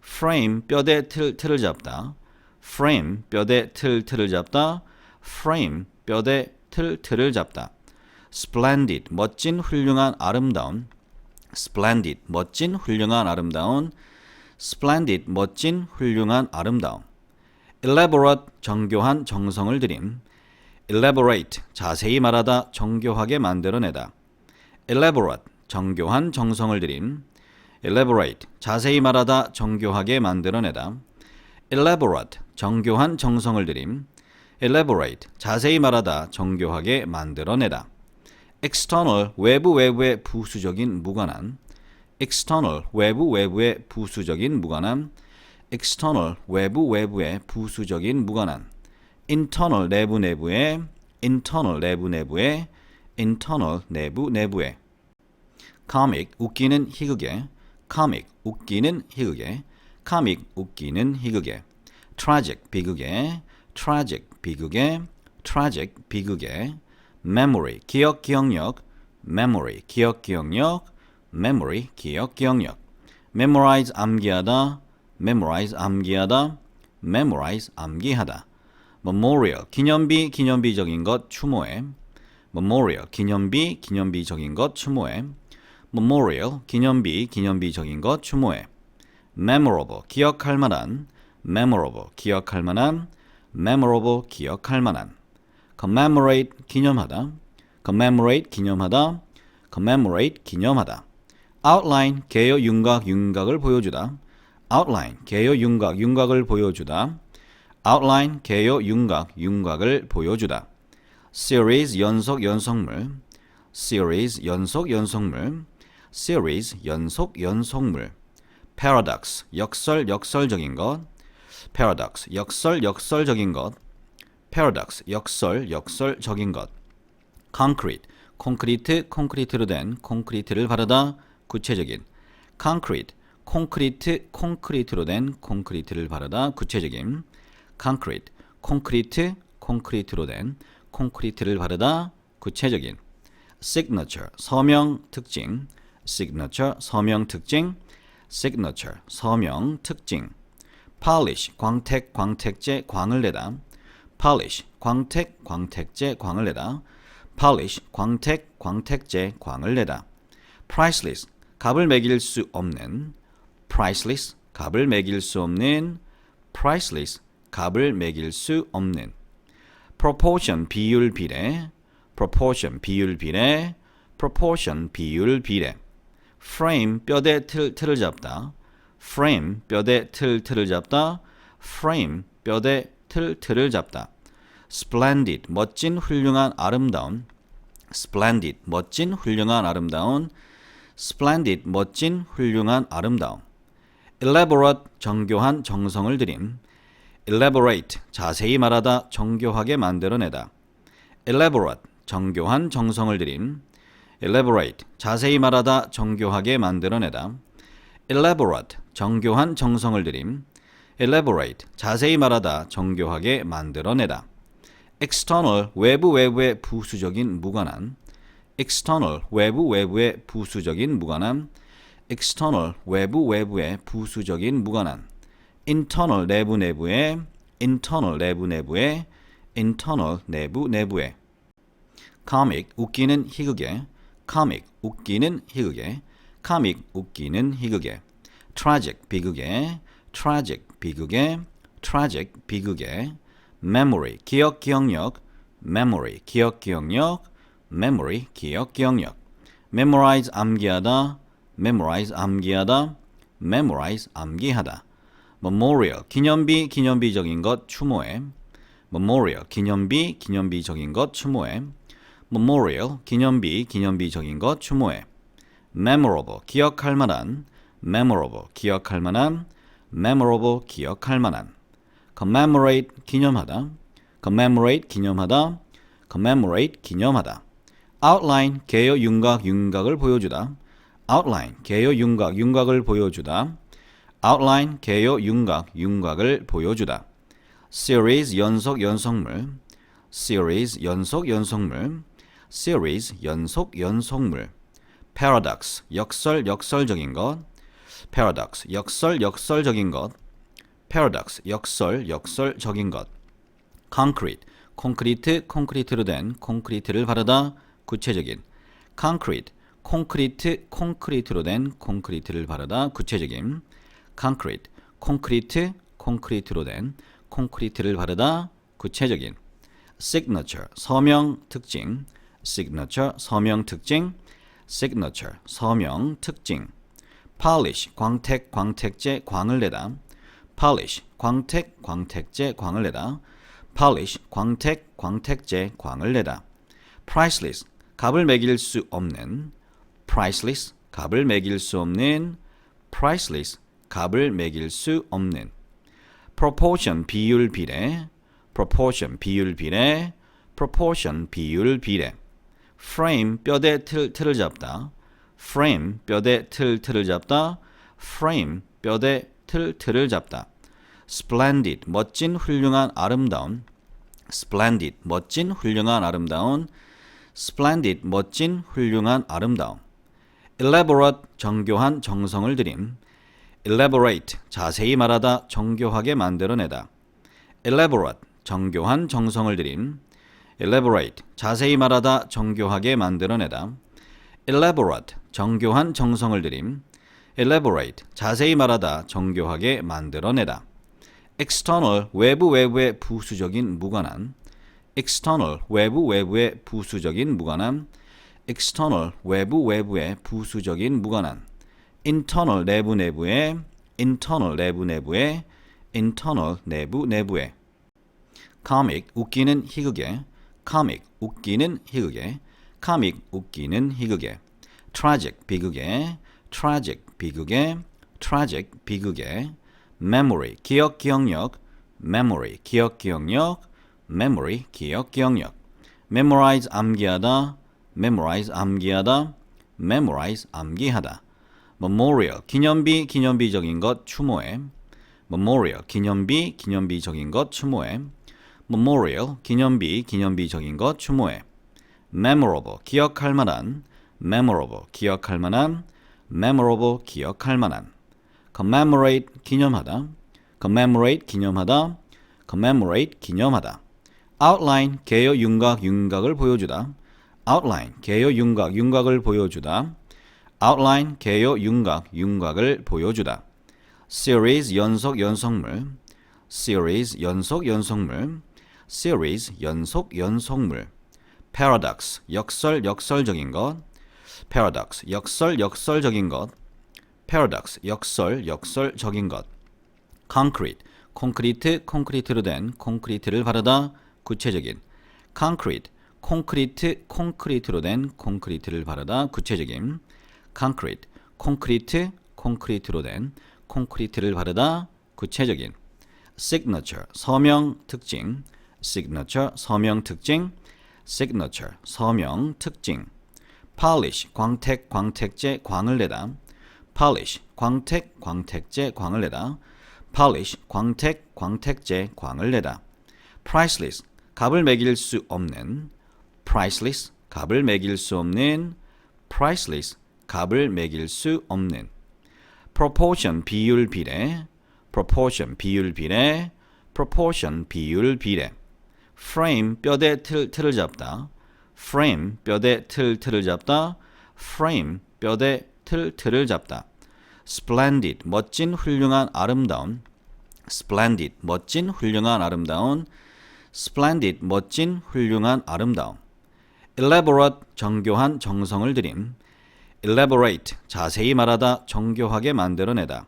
Speaker 1: frame, 뼈대 틀을 잡다. frame, 뼈대 틀을 잡다. frame, 뼈대 틀을 잡다. splendid, 멋진, 훌륭한, 아름다운. splendid, 멋진, 훌륭한, 아름다운. splendid, 멋진, 훌륭한, 아름다운. elaborate, 정교한, 정성을 들임. elaborate, 자세히 말하다, 정교하게 만들어내다. elaborate, 정교한, 정성을 들임. elaborate, 자세히 말하다, 정교하게 만들어내다. elaborate, 정교한, 정성을 들임. elaborate, 자세히 말하다, 정교하게 만들어내다. external, 외부의 부수적인 무관한. external, 외부의 부수적인 무관한. external, 외부의 부수적인 무관한. internal, 내부의. internal, 내부의. internal, 내부의. comic, 웃기는 희극의. comic, 웃기는 희극의. comic, 웃기는 희극의. tragic, 비극의. tragic, 비극의. tragic, 비극의. memory, 기억력. memory, 기억력. memory, 기억력. memorize, 암기하다. memorize, 암기하다. memorize, 암기하다. memorial, 기념비적인 것, 추모에. memorial, 기념비적인 것, 추모에. memorial, 기념비적인 것, 추모에. memorable, 기억할 만한. memorable, 기억할 만한. memorable, 기억할 만한. commemorate, 기념하다. commemorate, 기념하다. commemorate, 기념하다. outline, 개요, 윤곽을 보여주다. outline, 개요, 윤곽을 보여주다. outline, 개요, 윤곽을 보여주다. series, 연속물. series, 연속물. series, 연속물. paradox, 역설적인 것. paradox, 역설적인 것. paradox, 역설적인 것. concrete, 콘크리트로 된, 콘크리트를 바르다, 구체적인. concrete, 콘크리트로 된, 콘크리트를 바르다, 구체적인. concrete, 콘크리트로 된, 콘크리트를 바르다, 구체적인. signature, 서명 특징. signature, 서명 특징. signature, 서명 특징. polish, 광택제, 광을 내다. polish, 광택, 광택제, 광을 내다. polish, 광택, 광택제, 광을 내다. priceless, 값을 매길 수 없는. priceless, 값을 매길 수 없는. priceless, 값을 매길 수 없는. proportion, 비율, 비례. proportion, 비율, 비례. proportion, 비율, 비례. frame, 뼈대, 틀을 잡다. frame, 뼈대, 틀을 잡다. frame, 뼈대, 틀을 잡다. splendid, 멋진, 훌륭한, 아름다운. splendid, 멋진, 훌륭한, 아름다운. splendid, 멋진, 훌륭한, 아름다운. elaborate, 정교한, 정성을 들인. elaborate, 자세히 말하다, 정교하게 만들어내다. elaborate, 정교한, 정성을 들인. elaborate, 자세히 말하다, 정교하게 만들어내다. elaborate, 정교한, 정성을 들인. elaborate, 자세히 말하다, 정교하게 만들어내다. external, 외부의 부수적인, 무관한. external, 외부의 부수적인, 무관한. external, 외부의 부수적인, 무관한. internal, 내부의. internal, 내부의. internal, 내부의. comic, 웃기는, 희극의. comic, 웃기는, 희극의. comic, 웃기는, 희극의. tragic, 비극의. tragic, 비극의. tragic, 비극의. memory, 기억, 기억력. memory, 기억, 기억력. memory, 기억, 기억력. memorize, 암기하다. memorize, 암기하다. memorize, 암기하다. memorial, 기념비, 기념비적인 것, 추모해. memorial, 기념비, 기념비적인 것, 추모해. memorial, 기념비, 기념비적인 것, 추모해. memorable, 기억할 만한. memorable, 기억할 만한. memorable, 기억할 만한. commemorate, 기념하다. commemorate, 기념하다. commemorate, 기념하다. outline, 개요, 윤곽을 보여주다. outline, 개요, 윤곽을 보여주다. outline, 개요, 윤곽을 보여주다. series, 연속, 연속물. series, 연속, 연속물. series, 연속, 연속물. paradox, 역설, 역설적인 것. paradox, 역설, 역설적인 것. paradox, 역설, 역설적인 것. concrete, 콘크리트, 콘크리트로 된, 콘크리트를 바르다, 구체적인. concrete, 콘크리트, 콘크리트로 된, 콘크리트를 바르다, 구체적인. concrete, 콘크리트, 콘크리트로 된, 콘크리트를 바르다, 구체적인. signature, 서명, 특징. signature, 서명, 특징. signature, 서명, 특징. polish, 광택, 광택제, 광을 내다. polish, 광택, 광택제, 광을 내다. polish, 광택, 광택제, 광을 내다. priceless, 값을 매길 수 없는. priceless, 값을 매길 수 없는. priceless, 값을 매길 수 없는. proportion, 비율, 비례. proportion, 비율, 비례. proportion, 비율, 비례. frame, 뼈대, 틀을 잡다. frame, 뼈대, 틀을 잡다. frame, 뼈대, 틀을 잡다. splendid, 멋진, 훌륭한, 아름다운. splendid, 멋진, 훌륭한, 아름다운. splendid, 멋진, 훌륭한, 아름다운. elaborate, 정교한, 정성을 들인. elaborate, 자세히 말하다, 정교하게 만들어내다. elaborate, 정교한, 정성을 들인. elaborate, 자세히 말하다, 정교하게 만들어내다. elaborate, 정교한, 정성을 들인. elaborate, 자세히 말하다, 정교하게 만들어내다. external, 외부의 부수적인, 무관한. external, 외부의 부수적인, 무관한. external, 외부의 부수적인, 무관한. internal, 내부의. internal, 내부의. internal, 내부의. comic, 웃기는, 희극의. comic, 웃기는, 희극의. comic, 웃기는, 희극의. tragic, 비극의. tragic, 비극의. tragic, 비극의. memory, 기억, 기억력. memory, 기억, 기억력. memory, 기억, 기억력. memorize, 암기하다. memorize, 암기하다. memorize, 암기하다. memorial, 기념비, 기념비적인 것, 추모해. memorial, 기념비, 기념비적인 것, 추모해. memorial, 기념비, 기념비적인 것, 추모해. memorable, 기억할 만한. memorable, 기억할 만한. memorable, 기억할 만한. commemorate, 기념하다. commemorate, 기념하다. commemorate, 기념하다. outline, 개요, 윤곽, 윤곽을 보여주다. outline, 개요, 윤곽, 윤곽을 보여주다. outline, 개요, 윤곽, 윤곽을 보여주다. series, 연속, 연속물. series, 연속, 연속물. series, 연속, 연속물. paradox, 역설, 역설적인 것. paradox, 역설, 역설적인 것. paradox, 역설, 역설적인 것. concrete, 콘크리트, 콘크리트로 된 콘크리트를 바르다. 구체적인. concrete, 콘크리트, 콘크리트로 된 콘크리트를 바르다. 구체적인. concrete, 콘크리트, 콘크리트로 된 콘크리트를 바르다. 구체적인. signature, 서명, 특징. signature, 서명, 특징. signature, 서명, 특징. polish, 광택, 광택제, 광을 내다. polish, 광택, 광택제, 광을 내다. polish, 광택, 광택제, 광을 내다. priceless, 값을 매길 수 없는. priceless, 값을 매길 수 없는. priceless, 값을 매길 수 없는. proportion, 비율, 비례. proportion, 비율, 비례. proportion, 비율, 비례. frame, 뼈대, 틀을 잡다. frame, 뼈대, 틀을 잡다. frame, 뼈대, 틀을 잡다. splendid, 멋진, 훌륭한, 아름다운. splendid, 멋진, 훌륭한, 아름다운. splendid, 멋진, 훌륭한, 아름다운. elaborate, 정교한, 정성을 들인. elaborate, 자세히 말하다, 정교하게 만들어내다.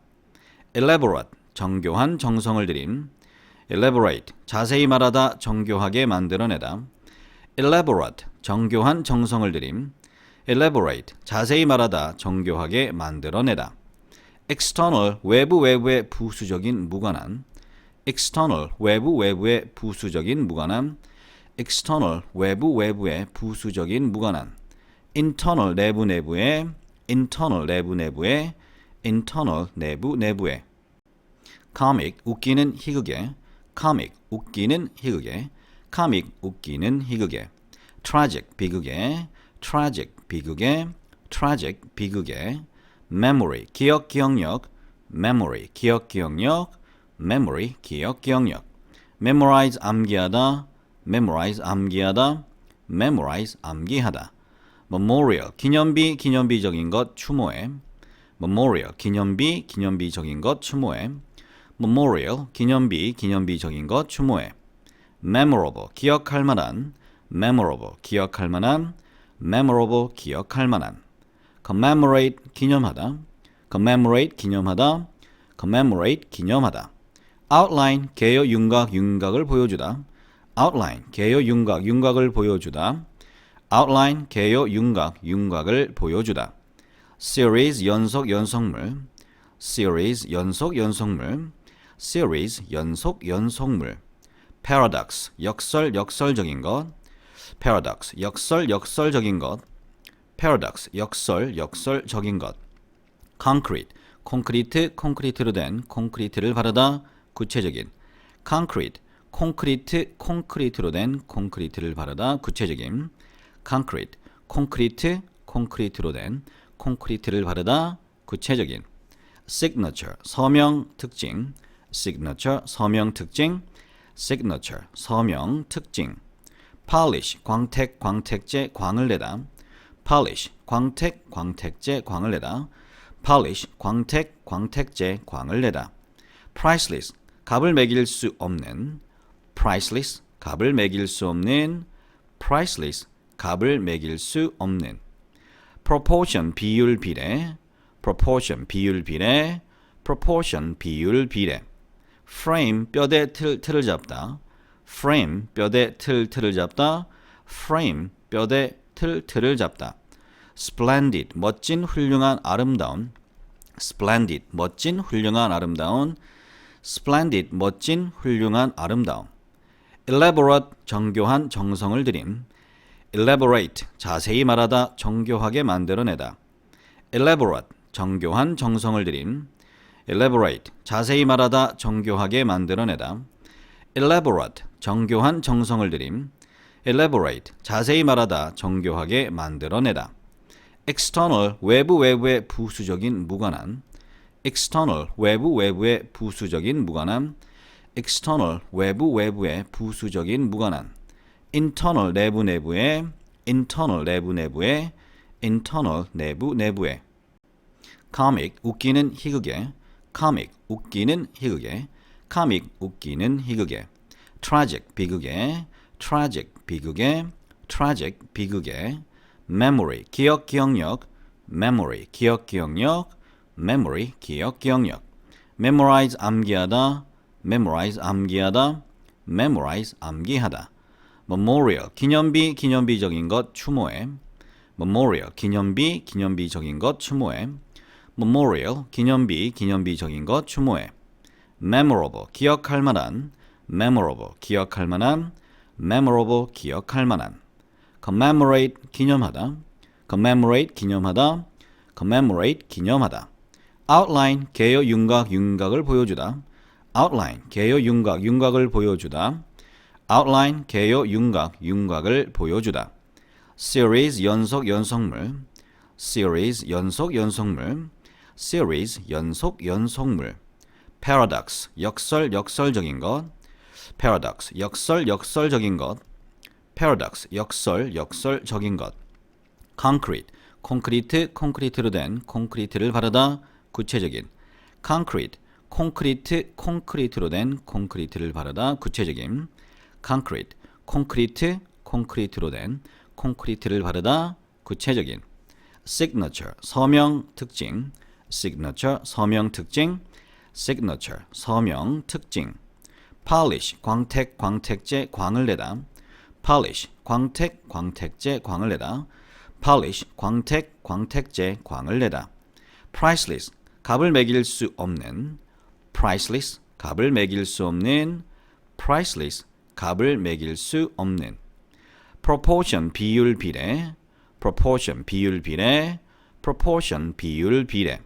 Speaker 1: elaborate, 정교한, 정성을 들인. elaborate, 자세히 말하다, 정교하게 만들어내다. elaborate, 정교한, 정성을 들인. elaborate, 자세히 말하다, 정교하게 만들어내다. external, 외부의 부수적인, 무관한. external, 외부의 부수적인, 무관한. external, 외부의 부수적인, 무관한. internal, 내부의. internal, 내부의. internal, 내부의. comic, 웃기는, 희극의. comic, 웃기는, 희극의. comic, 웃기는, 희극의. tragic, 비극의. tragic, 비극의. tragic, 비극의. memory, 기억, 기억력. memory, 기억, 기억력. memory, 기억, 기억력. memorize, 암기하다. memorize, 암기하다. memorize, 암기하다. memorial, 기념비, 기념비적인 것, 추모해. memorial, 기념비, 기념비적인 것, 추모해. memorial, 기념비, 기념비적인 것, 추모해. memorable, 기억할 만한. memorable, 기억할 만한. memorable, 기억할 만한. commemorate, 기념하다. commemorate, 기념하다. commemorate, 기념하다. outline, 개요, 윤곽, 윤곽을 보여주다. outline, 개요, 윤곽, 윤곽을 보여주다. outline, 개요, 윤곽, 윤곽을 보여주다. series, 연속, 연속물. series, 연속, 연속물. series, 연속, 연속물. paradox, 역설, 역설적인 것. paradox, 역설, 역설적인 것. paradox, 역설, 역설적인 것. concrete, 콘크리트, 콘크리트로 된 콘크리트를 바르다. 구체적인. concrete, 콘크리트, 콘크리트로 된 콘크리트를 바르다. 구체적인. concrete, 콘크리트, 콘크리트로 된 콘크리트를 바르다. 구체적인. signature, 서명, 특징. signature, 서명, 특징. signature, 서명, 특징. polish, 광택, 광택제, 광을 내다. polish, 광택, 광택제, 광을 내다. polish, 광택, 광택제, 광을 내다. priceless, 값을 매길 수 없는. priceless, 값을 매길 수 없는. priceless, 값을 매길 수 없는. proportion, 비율, 비례. proportion, 비율, 비례. proportion, 비율, 비례. frame, 뼈대, 틀을 잡다. frame, 뼈대, 틀을 잡다. frame, 뼈대, 틀을 잡다. splendid, 멋진, 훌륭한, 아름다운. splendid, 멋진, 훌륭한, 아름다운. splendid, 멋진, 훌륭한, 아름다운. elaborate, 정교한, 정성을 들인. elaborate, 자세히 말하다, 정교하게 만들어내다. elaborate, 정교한, 정성을 들인. elaborate, 자세히 말하다, 정교하게 만들어내다. elaborate, 정교한, 정성을 들인. elaborate, 자세히 말하다, 정교하게 만들어내다. external, 외부의 부수적인, 무관한. external, 외부의 부수적인, 무관한. external, 외부의 부수적인, 무관한. internal 내부의 internal 내부의 internal 내부의 comic 웃기는 희극의 comic 웃기는 희극의 comic 웃기는 희극의 tragic 비극의 tragic 비극의 tragic 비극의 memory 기억력 memory 기억력 memory 기억력 memorize 암기하다 memorize 암기하다 memorize 암기하다 memorial 기념비적인 것 추모해 memorial 기념비적인 것 추모해 memorial 기념비적인 것 추모해 memorable 기억할 만한 memorable 기억할 만한 memorable 기억할 만한 commemorate 기념하다 commemorate 기념하다 commemorate 기념하다 outline 개요 윤곽을 보여주다 outline 개요 윤곽을 보여주다 outline 개요 윤곽을 보여주다 series 연속물 series 연속물 series 연속물 paradox 역설적인 것 paradox 역설적인 것 paradox 역설적인 것 concrete 콘크리트로 된 콘크리트를 바르다 구체적인 concrete 콘크리트로 된 콘크리트를 바르다 구체적인 concrete 콘크리트로 된 콘크리트를 바르다 구체적인 signature 서명 특징 signature 서명 특징 signature 서명 특징 polish 광택제 광을 내다 polish 광택제 광을 내다 polish 광택제 광을 내다 priceless 값을 매길 수 없는 priceless 값을 매길 수 없는 priceless 값을 매길 수 없는 proportion 비율 비례 proportion 비율 비례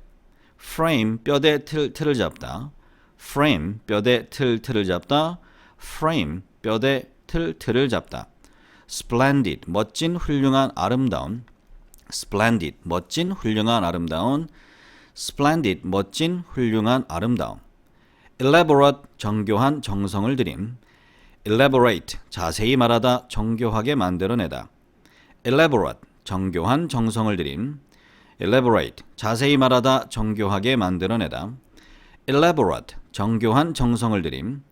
Speaker 1: frame 뼈대 틀을 잡다 frame 뼈대 틀을 잡다 frame 뼈대 틀을 잡다 splendid 멋진 훌륭한 아름다운 splendid 멋진 훌륭한 아름다운 splendid 멋진 훌륭한 아름다운 elaborate 정교한 정성을 들인 elaborate 자세히 말하다 정교하게 만들어내다 elaborate 정교한 정성을 들인 elaborate 자세히 말하다 정교하게 만들어내다 elaborate 정교한 정성을 들인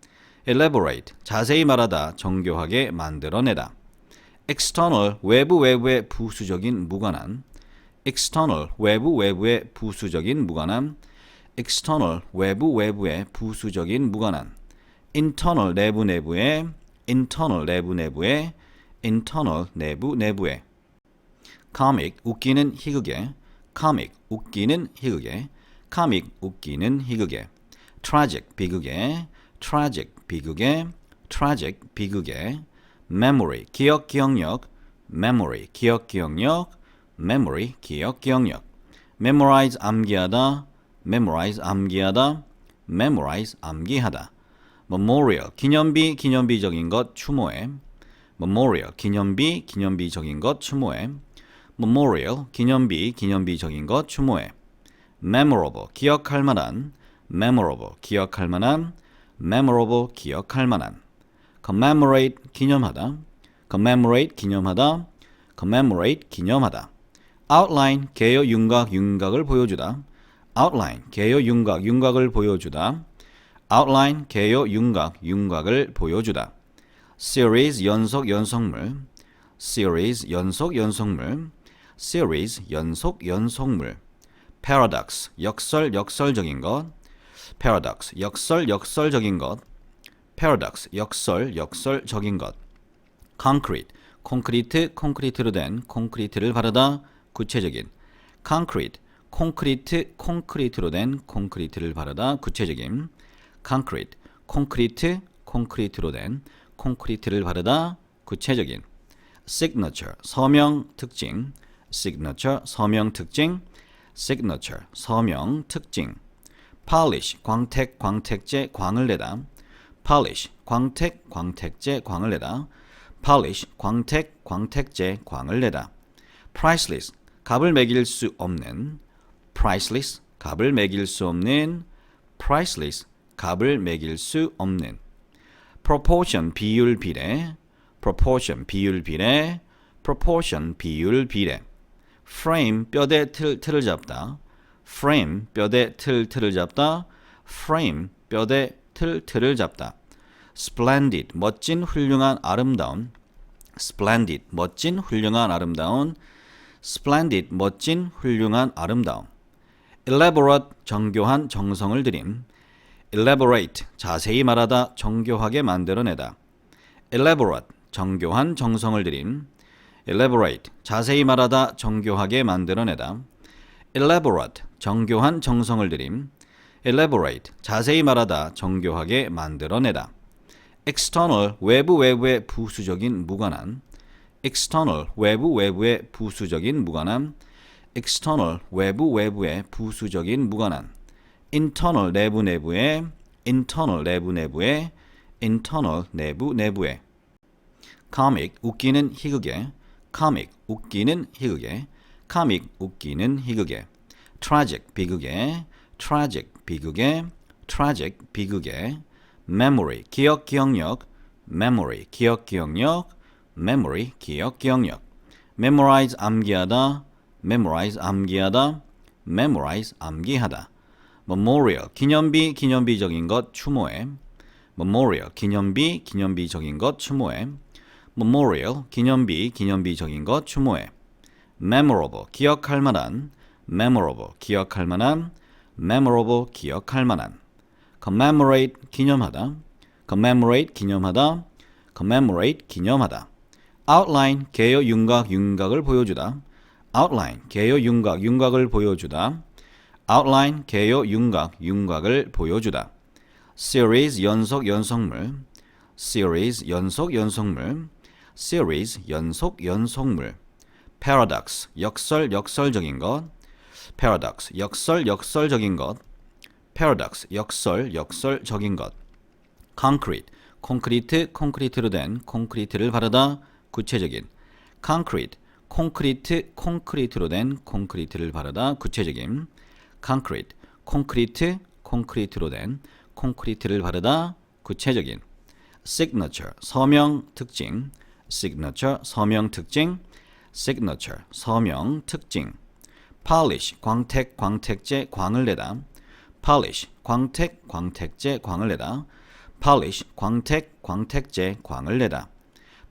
Speaker 1: elaborate 자세히 말하다 정교하게 만들어내다 external 외부의 부수적인 무관한 external 외부의 부수적인 무관한 external 외부의 부수적인 무관한 internal 내부의 internal 내부의 internal 내부의 comic 웃기는 희극의 comic 웃기는 희극의 tragic 비극의 memory 기억력 memorize 암기하다 memorial 기념비적인 것 추모해 memorial 기념비적인 것 추모해 memorial 기념비적인 것 추모해 memorable 기억할 만한 commemorate 기념하다 outline 개요 윤곽을 보여주다 outline 개요 윤곽을 보여주다 outline 개요 윤곽을 보여주다 series 연속물 paradox 역설적인 것 paradox 역설적인 것 concrete 콘크리트로 된 콘크리트를 바르다 구체적인 concrete 콘크리트로 된 콘크리트를 바르다 구체적인 concrete 콘크리트로 된 콘크리트를 바르다 구체적인 signature 서명 특징 polish 광택제 광을 내다 polish 광택제 광을 내다 priceless 값을 매길 수 없는 proportion 비율 비례 proportion 비율 비례, proportion 비율 비례. frame 뼈대 틀을 잡다. frame 뼈대 틀을 잡다. frame 뼈대 틀을 잡다. splendid 멋진 훌륭한 아름다운. splendid 멋진 훌륭한 아름다운. splendid 멋진 훌륭한 아름다운. elaborate 정교한 정성을 들인. elaborate 자세히 말하다 정교하게 만들어내다. elaborate 정교한 정성을 들인. elaborate 자세히 말하다 정교하게 만들어내다. elaborate 정교한 정성을 들인. elaborate 자세히 말하다 정교하게 만들어내다. external 외부의 부수적인 무관한. external 외부의 부수적인 무관한. external 외부의 부수적인 무관한. internal 내부의. internal 내부의. internal 내부의. comic 웃기는 희극의. comic 웃기는 희극의. comic 웃기는 희극의. tragic 비극의. tragic 비극의. tragic 비극의. memory 기억력. memory 기억력. memory 기억력. memorize 암기하다. memorize 암기하다. memorize 암기하다. memorial 기념비적인 것 추모해. memorial 기념비적인 것 추모해. memorial 기념비적인 것 추모해. memorable 기억할 만한. memorable 기억할 만한. memorable 기억할 만한. commemorate 기념하다. commemorate 기념하다. commemorate 기념하다. outline 개요 윤곽을 보여주다. outline 개요 윤곽을 보여주다. outline 개요 윤곽을 보여주다. series 연속물. series 연속물. series 연속물. paradox 역설적인 것. paradox 역설적인 것. paradox 역설적인 것. concrete 콘크리트로 된 콘크리트를 바르다 구체적인. concrete 콘크리트로 된 콘크리트를 바르다 구체적인. concrete 콘크리트로 된 콘크리트를 바르다 구체적인. signature 서명 특징. signature 서명 특징. signature 서명 특징. polish 광택제 광을 내다. polish 광택제 광을 내다. polish 광택제 광을 내다.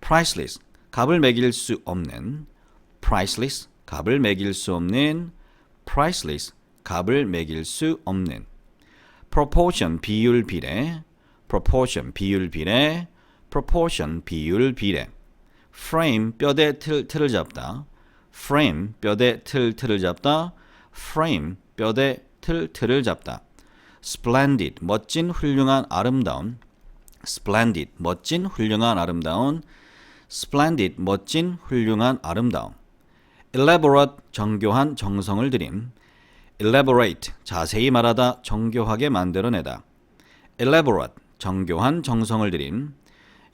Speaker 1: priceless 값을 매길 수 없는. priceless 값을 매길 수 없는. priceless 값을 매길 수 없는. proportion 비율 비례. proportion 비율 비례. proportion 비율 비례. frame 뼈대 틀을 잡다. frame 뼈대 틀을 잡다. frame 뼈대 틀을 잡다. splendid 멋진 훌륭한 아름다운. splendid 멋진 훌륭한 아름다운. splendid 멋진 훌륭한 아름다운. elaborate 정교한 정성을 들인. elaborate 자세히 말하다 정교하게 만들어내다. elaborate 정교한 정성을 들인.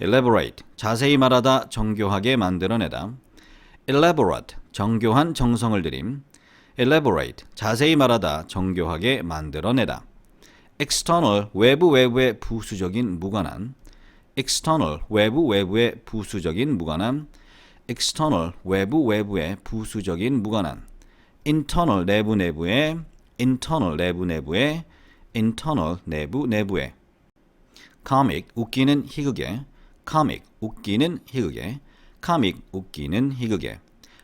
Speaker 1: elaborate 자세히 말하다 정교하게 만들어내다. elaborate 정교한 정성을 들인. elaborate 자세히 말하다 정교하게 만들어내다. external 외부의 부수적인 무관한. external 외부의 부수적인 무관한. external 외부의 부수적인 무관한. internal 내부의. internal 내부의. internal 내부의. comic 웃기는 희극의. comic 웃기는 희극의. comic 웃기는 희극의.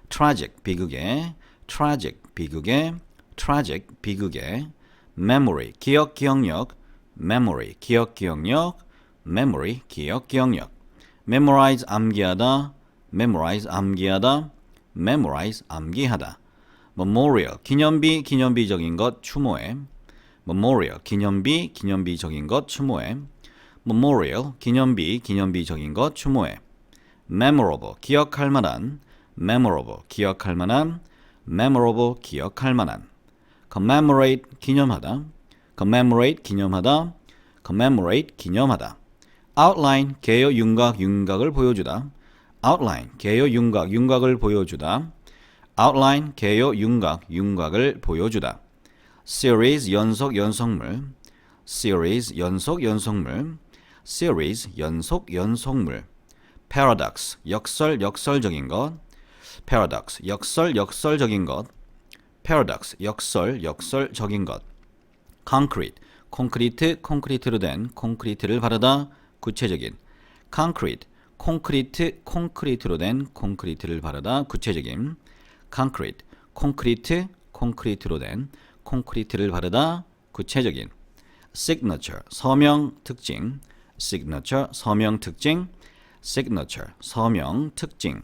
Speaker 1: tragic 비극의. tragic 비극의. tragic 비극의. memory 기억력. memory 기억력. memory 기억력. memorize 암기하다. memorize 암기하다. memorize 암기하다. memorial 기념비적인 것 추모해. memorial 기념비적인 것 추모해. memorial 기념비적인 것 추모해. memorable 기억할 만한. memorable 기억할 만한. memorable 기억할 만한. commemorate 기념하다. commemorate 기념하다. commemorate 기념하다. outline 개요 윤곽을 보여주다. outline 개요 윤곽을 보여주다. outline 개요 윤곽을 보여주다. series 연속물. series 연속물. series 연속물. paradox, 역설적인 것. paradox, 역설적인 것. paradox, 역설적인 것. concrete, 콘크리트로 된 콘크리트를 바르다 구체적인. concrete, 콘크리트로 된 콘크리트를 바르다 구체적인. concrete, 콘크리트로 된 콘크리트를 바르다 구체적인. signature, 서명 특징. signature, 서명 특징. signature, 서명 특징.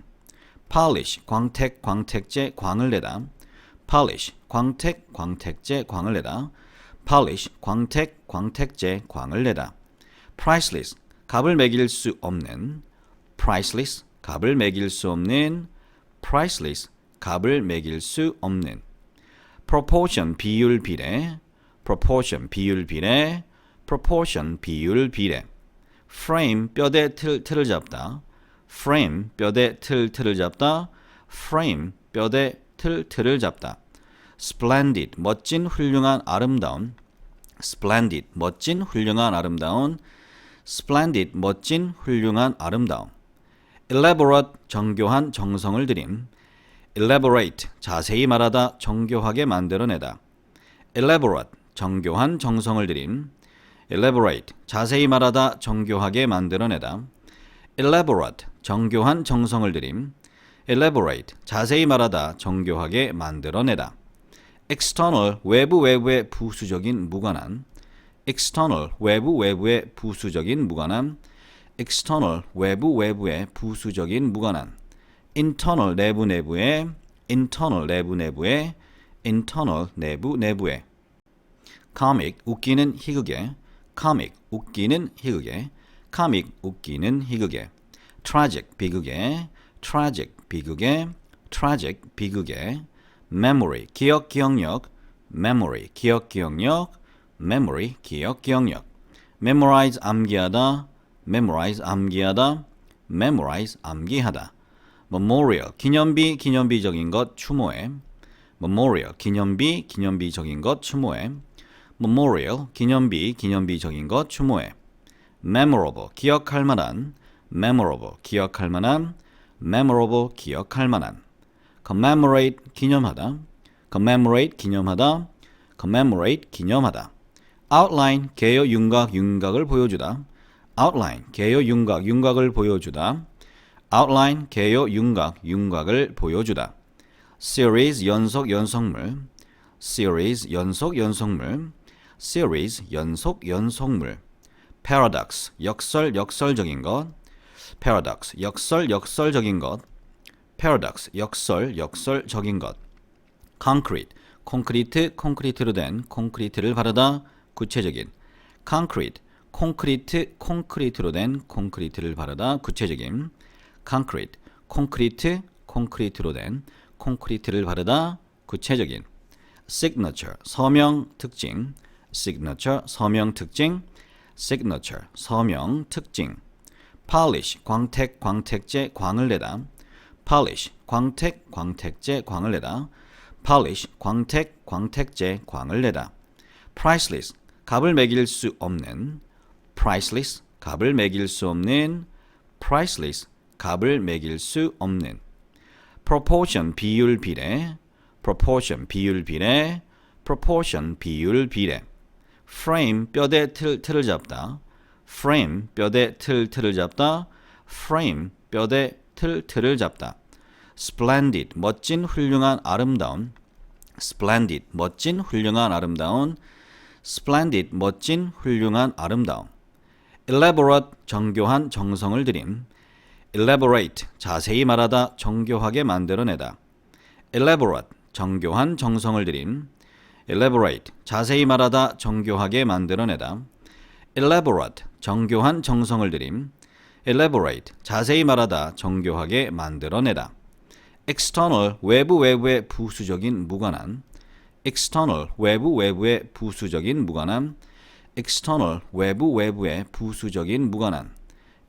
Speaker 1: polish, 광택제, 광을 내다. polish, 광택제, 광을 내다. polish, 광택제, 광을 내다. priceless, 값을 매길 수 없는. priceless, 값을 매길 수 없는. priceless, 값을 매길 수 없는. proportion, 비율 비례. proportion, 비율 비례. proportion, 비율 비례. frame, 뼈대 틀을 잡다. frame, 뼈대 틀을 잡다. frame, 뼈대 틀을 잡다. splendid, 멋진, 훌륭한, 아름다운. splendid, 멋진, 훌륭한, 아름다운. splendid, 멋진, 훌륭한, 아름다운. elaborate, 정교한, 정성을 들인. elaborate, 자세히 말하다, 정교하게 만들어내다. elaborate, 정교한, 정성을 들인. elaborate, 자세히 말하다, 정교하게 만들어내다. elaborate, 정교한, 정성을 들인. elaborate, 자세히 말하다, 정교하게 만들어내다. external, 외부의 부수적인, 무관한. external, 외부의 부수적인, 무관한. external, 외부의 부수적인, 무관한. internal, 내부의. internal, 내부의. internal, 내부의. comic, 웃기는, 희극의. comic, 웃기는, 희극의. comic, 웃기는, 희극의. tragic, 비극의. tragic, 비극의. tragic, 비극의. memory, 기억력. memory, 기억력. memory, 기억력. memorize, 암기하다. memorize, 암기하다. memorize, 암기하다. memorial, 기념비적인 것, 추모해. memorial, 기념비적인 것, 추모해. memorial, 기념비적인 것, 추모해. memorable, 기억할 만한. memorable, 기억할 만한. memorable, 기억할 만한. commemorate, 기념하다. commemorate, 기념하다. commemorate, 기념하다. outline, 개요, 윤곽을 보여주다. outline, 개요, 윤곽을 보여주다. outline, 개요, 윤곽을 보여주다. series, 연속물. series, 연속물. series, 연속물. paradox, 역설적인 것. paradox, 역설적인 것. paradox, 역설적인 것. concrete, 콘크리트로 된 콘크리트를 바르다 구체적인. concrete, 콘크리트로 된 콘크리트를 바르다 구체적인. concrete, 콘크리트로 된 콘크리트를 바르다 구체적인. signature, 서명 특징. signature, 서명 특징. signature, 서명 특징. polish, 광택제, 광을 내다. polish, 광택제, 광을 내다. polish, 광택제, 광을 내다. priceless, 값을 매길 수 없는. priceless, 값을 매길 수 없는. priceless, 값을 매길 수 없는. proportion, 비율 비례. proportion, 비율 비례. proportion, 비율 비례. frame, 뼈대 틀을 잡다. frame, 뼈대 틀을 잡다. frame, 뼈대 틀을 잡다. splendid, 멋진, 훌륭한, 아름다운. splendid, 멋진, 훌륭한, 아름다운. splendid, 멋진, 훌륭한, 아름다운. elaborate, 정교한, 정성을 들인. elaborate, 자세히 말하다, 정교하게 만들어내다. elaborate, 정교한, 정성을 들인. elaborate, 자세히 말하다, 정교하게 만들어내다. elaborate, 정교한, 정성을 들인. elaborate, 자세히 말하다, 정교하게 만들어내다. external, 외부의 부수적인, 무관한. external, 외부의 부수적인, 무관한. external, 외부의 부수적인, 무관한.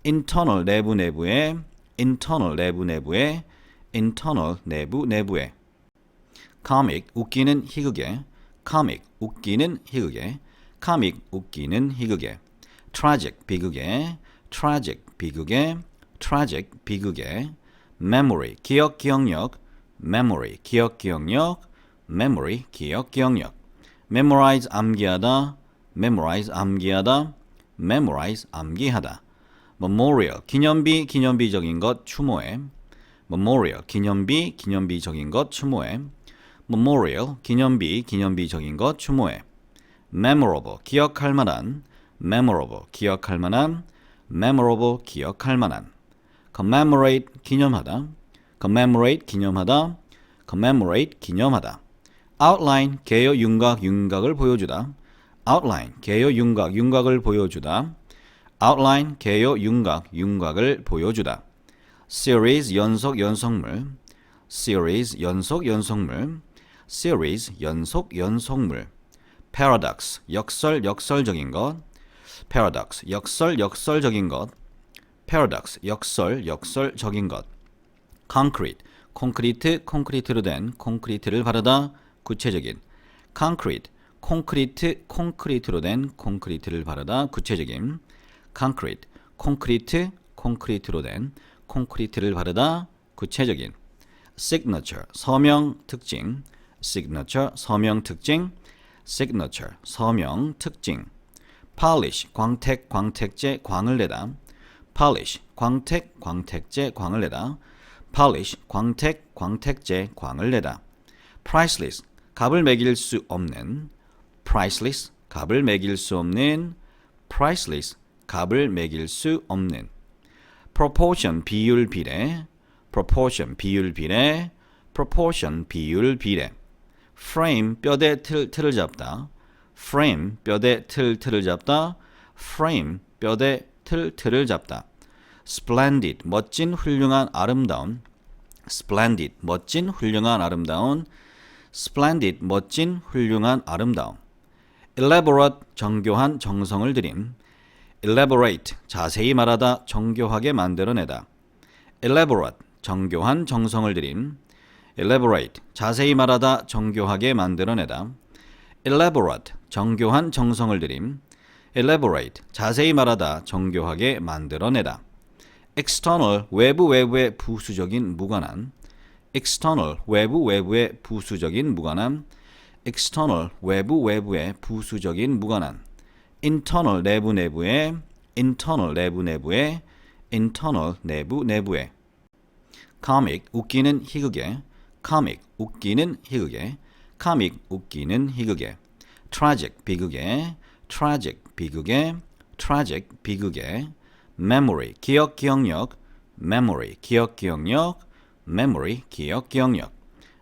Speaker 1: internal, 내부의. internal, 내부의. internal, 내부의. comic, 웃기는, 희극의. comic, 웃기는, 희극의. comic, 웃기는, 희극의. tragic, 비극의. tragic, 비극의. tragic, 비극의 memory, 기억, 기억력 memory, 기억, 기억력 memory, 기억, 기억력 memorize, 암기하다 memorize, 암기하다 memorize, 암기하다 memorial, 기념비, 기념비적인 것, 추모해 memorial, 기념비, 기념비적인 것, 추모해 memorial, 기념비, 기념비적인 것, 추모해 memorable, 기억할 만한 memorable, 기억할 만한 memorable, 기억할 만한 commemorate, 기념하다 commemorate, 기념하다 commemorate, 기념하다 outline, 개요, 윤곽, 윤곽을 보여주다 outline, 개요, 윤곽, 윤곽을 보여주다 outline, 개요, 윤곽, 윤곽을 보여주다 series, 연속, 연속물 series, 연속, 연속물 series, 연속, 연속물 paradox, 역설, 역설적인 것 paradox, 역설, 역설적인 것 paradox, 역설, 역설적인 것 concrete, 콘크리트, 콘크리트로 된 콘크리트를 바르다 구체적인 concrete, 콘크리트, 콘크리트로 된 콘크리트를 바르다 구체적인 concrete, 콘크리트, 콘크리트로 된 콘크리트를 바르다 구체적인 signature, 서명 특징 signature, 서명 특징 signature, 서명 특징 polish, 광택, 광택제, 광을 내다 polish, 광택, 광택제, 광을 내다 polish, 광택, 광택제, 광을 내다 priceless, 값을 매길 수 없는 priceless, 값을 매길 수 없는 priceless, 값을 매길 수 없는 proportion, 비율, 비례 proportion, 비율, 비례 proportion, 비율, 비례 frame, 뼈대, 틀을 잡다 frame, 뼈대, 틀을 잡다 frame, 뼈대, 틀을 잡다 splendid, 멋진, 훌륭한, 아름다운 splendid, 멋진, 훌륭한, 아름다운 splendid, 멋진, 훌륭한, 아름다운 elaborate, 정교한, 정성을 들인 elaborate, 자세히 말하다, 정교하게 만들어내다 elaborate, 정교한, 정성을 들인 elaborate, 자세히 말하다, 정교하게 만들어내다 elaborate, 정교한, 정성을 들인 elaborate, 자세히 말하다, 정교하게 만들어내다 external, 외부, 외부의 부수적인, 무관한 external, 외부, 외부의 부수적인, 무관한 external, 외부, 외부의 부수적인, 무관한 internal, 내부, 내부의 internal, 내부, 내부의 internal, 내부, 내부의 comic, 웃기는, 희극의 comic, 웃기는, 희극의 comic, 웃기는, 희극의 tragic, 비극의 tragic, 비극의 tragic, 비극의 memory, 기억, 기억력 memory, 기억, 기억력 memory, 기억, 기억력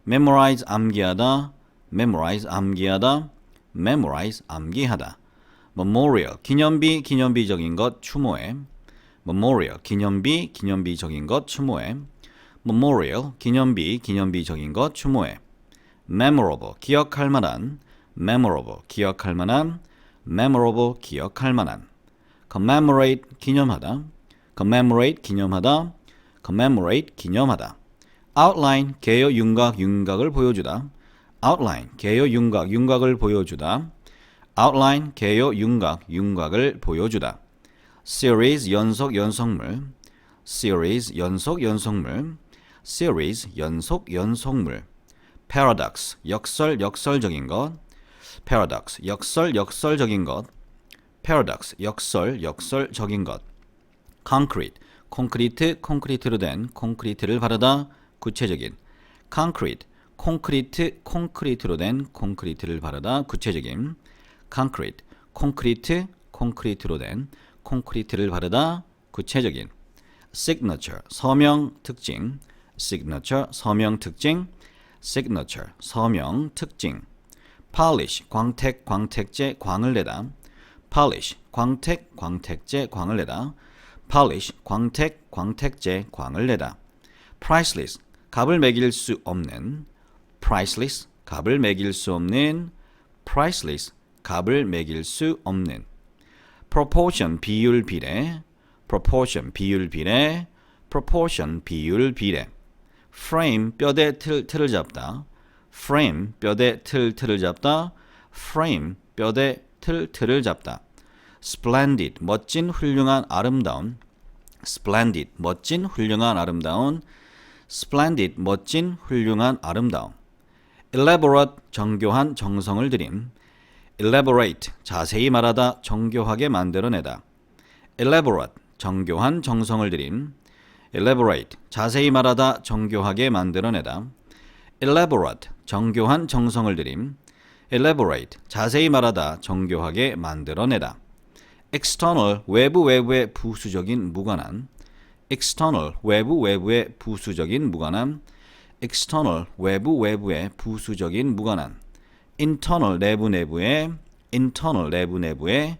Speaker 1: memorize, 암기하다 memorize, 암기하다 memorize, 암기하다 memorial, 기념비, 기념비적인 것, 추모해 memorial, 기념비, 기념비적인 것, 추모해 memorial, 기념비, 기념비적인 것, 추모해 memorable, 기억할 만한 memorable, 기억할 만한 memorable, 기억할 만한 commemorate, 기념하다 commemorate, 기념하다 commemorate, 기념하다 outline, 개요, 윤곽, 윤곽을 보여주다 outline, 개요, 윤곽, 윤곽을 보여주다 outline, 개요, 윤곽, 윤곽을 보여주다 series, 연속, 연속물 series, 연속, 연속물 series, 연속, 연속물 paradox, 역설, 역설적인 것 paradox, 역설, 역설적인 것 paradox, 역설, 역설적인 것 concrete, 콘크리트, 콘크리트로 된 콘크리트를 바르다 구체적인 concrete, 콘크리트, 콘크리트로 된 콘크리트를 바르다 구체적인 concrete, 콘크리트, 콘크리트로 된 콘크리트를 바르다 구체적인 signature, 서명 특징 signature, 서명 특징 signature, 서명 특징 polish, 광택, 광택제, 광을 내다 polish, 광택, 광택제, 광을 내다 polish, 광택, 광택제, 광을 내다 priceless, 값을 매길 수 없는 priceless, 값을 매길 수 없는 priceless, 값을 매길 수 없는 proportion, 비율, 비례 proportion, 비율, 비례 proportion, 비율, 비례 frame, 뼈대, 틀을 잡다 frame, 뼈대, 틀을 잡다 frame, 뼈대, 틀을 잡다 splendid, 멋진, 훌륭한, 아름다운 splendid, 멋진, 훌륭한, 아름다운. splendid, 멋진, 훌륭한, 아름다운. elaborate, 정교한, 정성을 들임. elaborate, 자세히 말하다, 정교하게 만들어내다. elaborate, 정교한, 정성을 들임. elaborate, 자세히 말하다, 정교하게 만들어내다. elaborate, 정교한, 정성을 들임. elaborate, 자세히 말하다, 정교하게 만들어내다. external, 외부의 부수적인 무관한. external, 외부의 부수적인 무관한. external, 외부의 부수적인 무관한. internal, 내부의. internal, 내부의.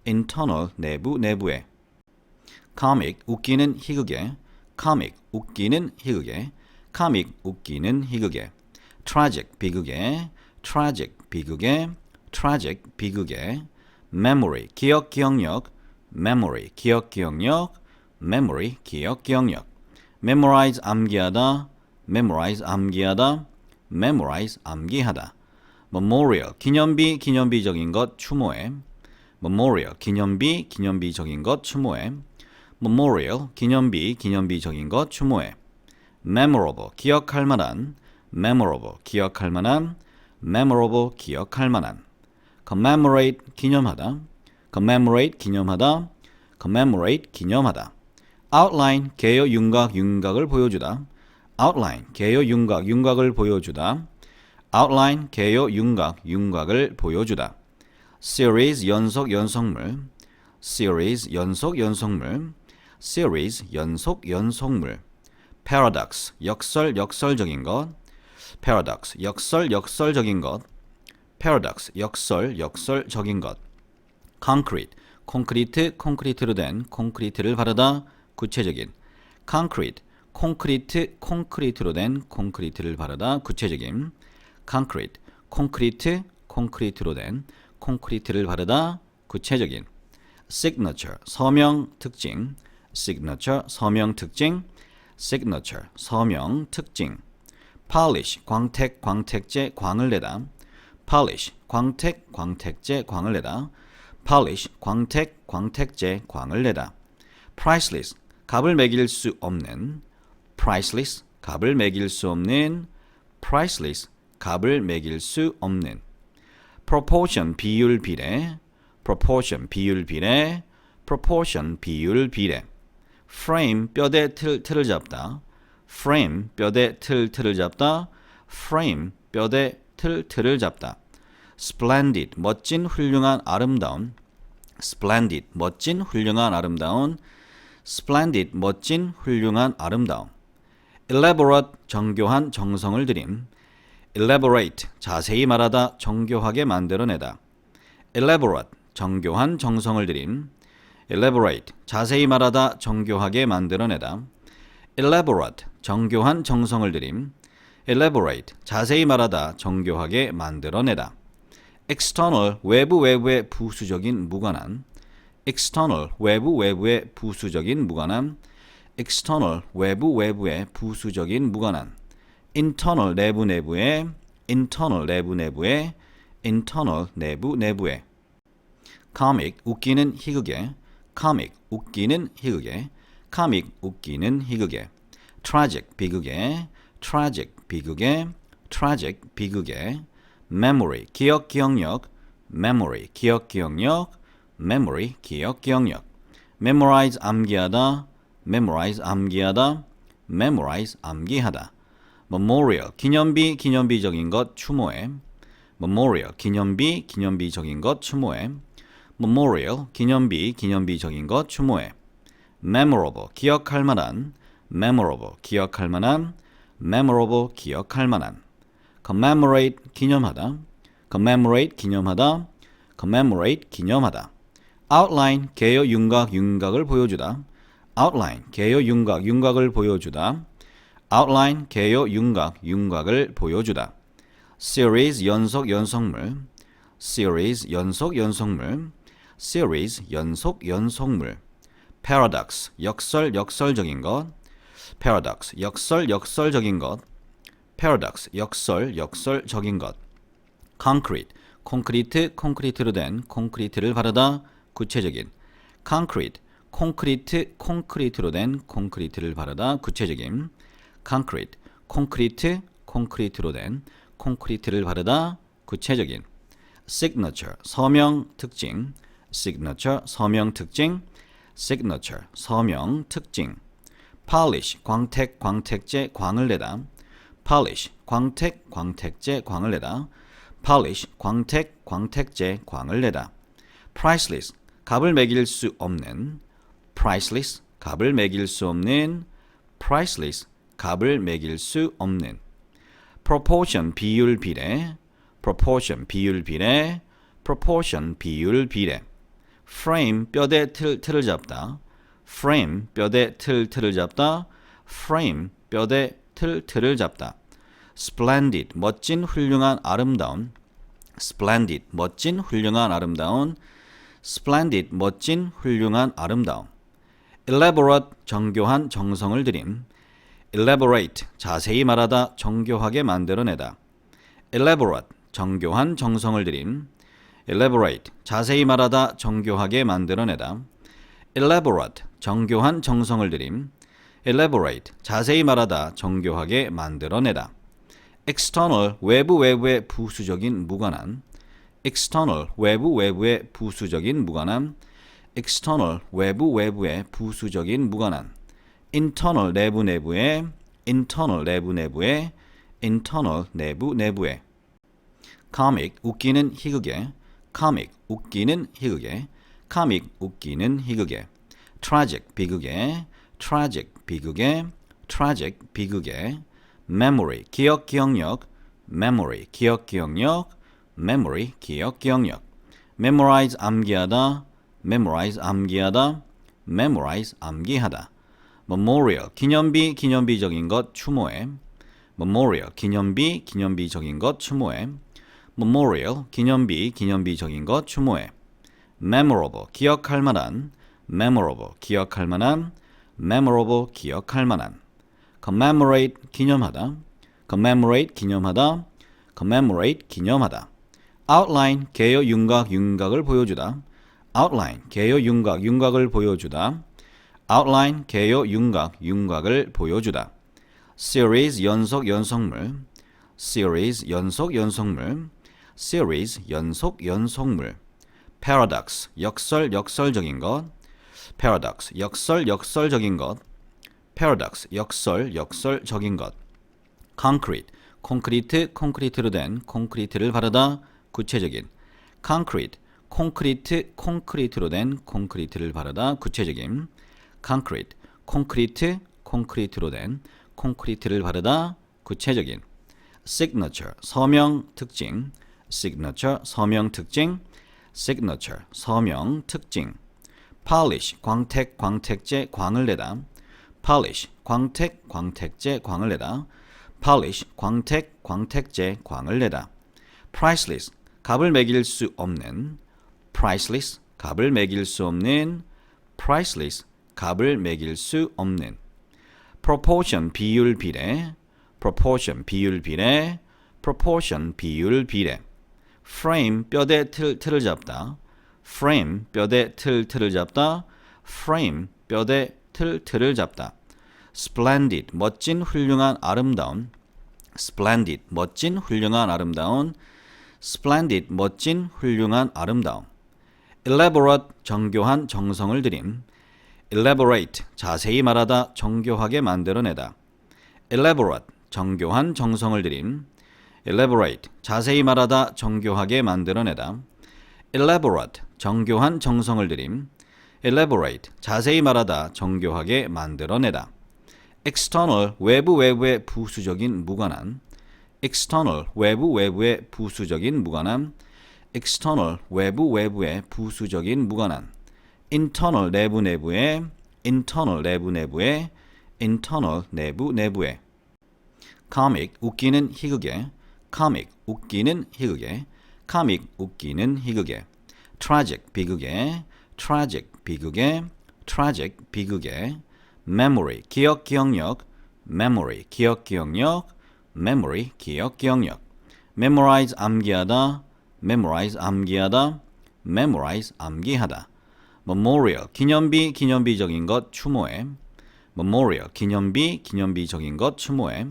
Speaker 1: internal, 내부의. comic, 웃기는 희극의. comic, 웃기는 희극의. comic, 웃기는 희극의. tragic, 비극의. tragic, 비극의. tragic, 비극의. memory, 기억, 기억력. memory, 기억, 기억력. memory, 기억, 기억력. memorize, 암기하다. memorize, 암기하다. memorize, 암기하다. memorial, 기념비, 기념비적인 것, 추모해. memorial, 기념비, 기념비적인 것, 추모해. memorial, 기념비, 기념비적인 것, 추모해. memorable, 기억할 만한. memorable, 기억할 만한. memorable, 기억할 만한. commemorate, 기념하다. commemorate, 기념하다. commemorate, 기념하다. outline, 개요, 윤곽을 보여주다. outline, 개요, 윤곽을 보여주다. outline, 개요, 윤곽을 보여주다. series, 연속물. series, 연속물. series, 연속물. paradox, 역설적인 것. paradox, 역설적인 것. paradox, 역설적인 것. concrete, 콘크리트로 된, 콘크리트를 바르다, 구체적인. concrete, 콘크리트로 된, 콘크리트를 바르다, 구체적인. concrete, 콘크리트로 된, 콘크리트를 바르다, 구체적인. signature, 서명, 특징. signature, 서명, 특징. signature, 서명, 특징. polish, 광택제, 광을 내다. polish, 광택제, 광을 내다. polish, 광택제, 광을 내다. priceless, 값을 매길 수 없는. priceless, 값을 매길 수 없는. priceless, 값을 매길 수 없는. proportion, 비율, 비례. proportion, 비율, 비례. proportion, 비율, 비례. frame, 뼈대, 틀을 잡다. frame, 뼈대, 틀을 잡다. frame, 뼈대, 틀을 잡다. splendid, 멋진, 훌륭한, 아름다운. splendid, 멋진, 훌륭한, 아름다운. splendid, 멋진, 훌륭한, 아름다운. elaborate, 정교한, 정성을 들임. elaborate, 자세히 말하다, 정교하게 만들어내다. elaborate, 정교한, 정성을 들임. elaborate, 자세히 말하다, 정교하게 만들어내다. elaborate, 정교한, 정성을 들임. elaborate, 자세히 말하다, 정교하게 만들어내다. external, 외부의 부수적인 무관한. external, 외부의 부수적인 무관한. external, 외부의 부수적인 무관한. internal, 내부의. internal, 내부의. internal, 내부의. comic, 웃기는 희극의. comic, 웃기는 희극의. comic, 웃기는 희극의. tragic, 비극의. tragic, 비극의. tragic, 비극의. memory, 기억, 기억력. memory, 기억, 기억력. memory, 기억, 기억력. memorize, 암기하다. memorize, 암기하다. memorize, 암기하다. memorial, 기념비, 기념비적인 것, 추모해. memorial, 기념비, 기념비적인 것, 추모해. memorial, 기념비, 기념비적인 것, 추모해. memorable, 기억할 만한. memorable, 기억할 만한. memorable, 기억할 만한. commemorate, 기념하다. commemorate, 기념하다. commemorate, 기념하다. outline, 개요, 윤곽을 보여주다. outline, 개요, 윤곽을 보여주다. outline, 개요, 윤곽을 보여주다. series, 연속물. series, 연속물. series, 연속물. paradox, 역설적인 것. paradox, 역설적인 것. paradox, 역설적인 것. concrete, 콘크리트로 된, 콘크리트를 바르다, 구체적인. concrete, 콘크리트, 콘크리트로 된 콘크리트를 바르다. 구체적인 concrete, 콘크리트, 콘크리트로 된 콘크리트를 바르다. 구체적인 signature, 서명 특징, signature, 서명 특징, signature, 서명 특징. polish, 광택, 광택제, 광을 내다. polish, 광택, 광택제, 광을 내다. polish, 광택, 광택제, 광을 내다. priceless, 값을 매길 수 없는. priceless, 값을 매길 수 없는. priceless, 값을 매길 수 없는. proportion, 비율 비례. proportion, 비율 비례. proportion, 비율 비례. frame, 뼈대 틀을 잡다. frame, 뼈대 틀을 잡다. frame, 뼈대 틀을 잡다. splendid, 멋진, 훌륭한, 아름다운. splendid, 멋진, 훌륭한, 아름다운. splendid, 멋진, 훌륭한, 아름다운. elaborate, 정교한, 정성을 들임. elaborate, 자세히 말하다, 정교하게 만들어내다. elaborate, 정교한, 정성을 들임. elaborate, 자세히 말하다, 정교하게 만들어내다. elaborate, 정교한, 정성을 들임. elaborate, 자세히 말하다, 정교하게 만들어내다. external, 외부의 부수적인, 무관한. external, 외부의 부수적인, 무관한. external, 외부의 부수적인, 무관한. internal, 내부의. internal, 내부의. internal, 내부의. comic, 웃기는, 희극의. comic, 웃기는, 희극의. comic, 웃기는, 희극의. tragic, 비극의. tragic, 비극의. tragic, 비극의. memory, 기억, 기억력. memory, 기억, 기억력. memory, 기억, 기억력. memorize, 암기하다. memorize, 암기하다. memorize, 암기하다. memorial, 기념비, 기념비적인 것, 추모해. memorial, 기념비, 기념비적인 것, 추모해. memorial, 기념비, 기념비적인 것, 추모해. memorable, 기억할 만한. memorable, 기억할 만한. memorable, 기억할 만한. commemorate, 기념하다. commemorate, 기념하다. commemorate, 기념하다. outline, 개요, 윤곽, 윤곽을 보여주다. outline, 개요, 윤곽, 윤곽을 보여주다. outline, 개요, 윤곽, 윤곽을 보여주다. series, 연속, 연속물. series, 연속, 연속물. series, 연속, 연속물. paradox, 역설, 역설적인 것. paradox, 역설, 역설적인 것. paradox, 역설, 역설적인 것. concrete, 콘크리트, 콘크리트로 된 콘크리트를 바르다. 구체적인 concrete, 콘크리트, 콘크리트로 된 콘크리트를 바르다. 구체적인 concrete, 콘크리트, 콘크리트로 된 콘크리트를 바르다. 구체적인 signature, 서명 특징. signature, 서명 특징. signature, 서명 특징. polish, 광택, 광택제, 광을 내다. polish, 광택, 광택제, 광을 내다. polish, 광택, 광택제, 광을 내다. priceless, 값을 매길 수 없는. priceless, 값을 매길 수 없는. priceless, 값을 매길 수 없는. proportion, 비율 비례. proportion, 비율 비례. proportion, 비율 비례. frame, 뼈대 틀을 잡다. frame, 뼈대 틀을 잡다. frame, 뼈대 틀을 잡다. splendid, 멋진, 훌륭한, 아름다운. splendid, 멋진, 훌륭한, 아름다운. splendid, 멋진, 훌륭한, 아름다운. elaborate, 정교한, 정성을 들임. elaborate, 자세히 말하다, 정교하게 만들어내다. elaborate, 정교한, 정성을 들임. elaborate, 자세히 말하다, 정교하게 만들어내다. elaborate, 정교한, 정성을 들임. elaborate, 자세히 말하다, 정교하게 만들어내다. external, 외부의 부수적인, 무관한. external, 외부의 부수적인, 무관한. external, 외부의 부수적인, 무관한. internal, 내부의. internal, 내부의. internal, 내부의. comic, 웃기는, 희극의. comic, 웃기는, 희극의. comic, 웃기는, 희극의. tragic, 비극의. tragic, 비극의. tragic, 비극의. memory, 기억, 기억력. memory, 기억, 기억력. memory, 기억, 기억력. memorize, 암기하다. memorize, 암기하다. memorize, 암기하다. memorial, 기념비, 기념비적인 것, 추모해. memorial, 기념비, 기념비적인 것, 추모해.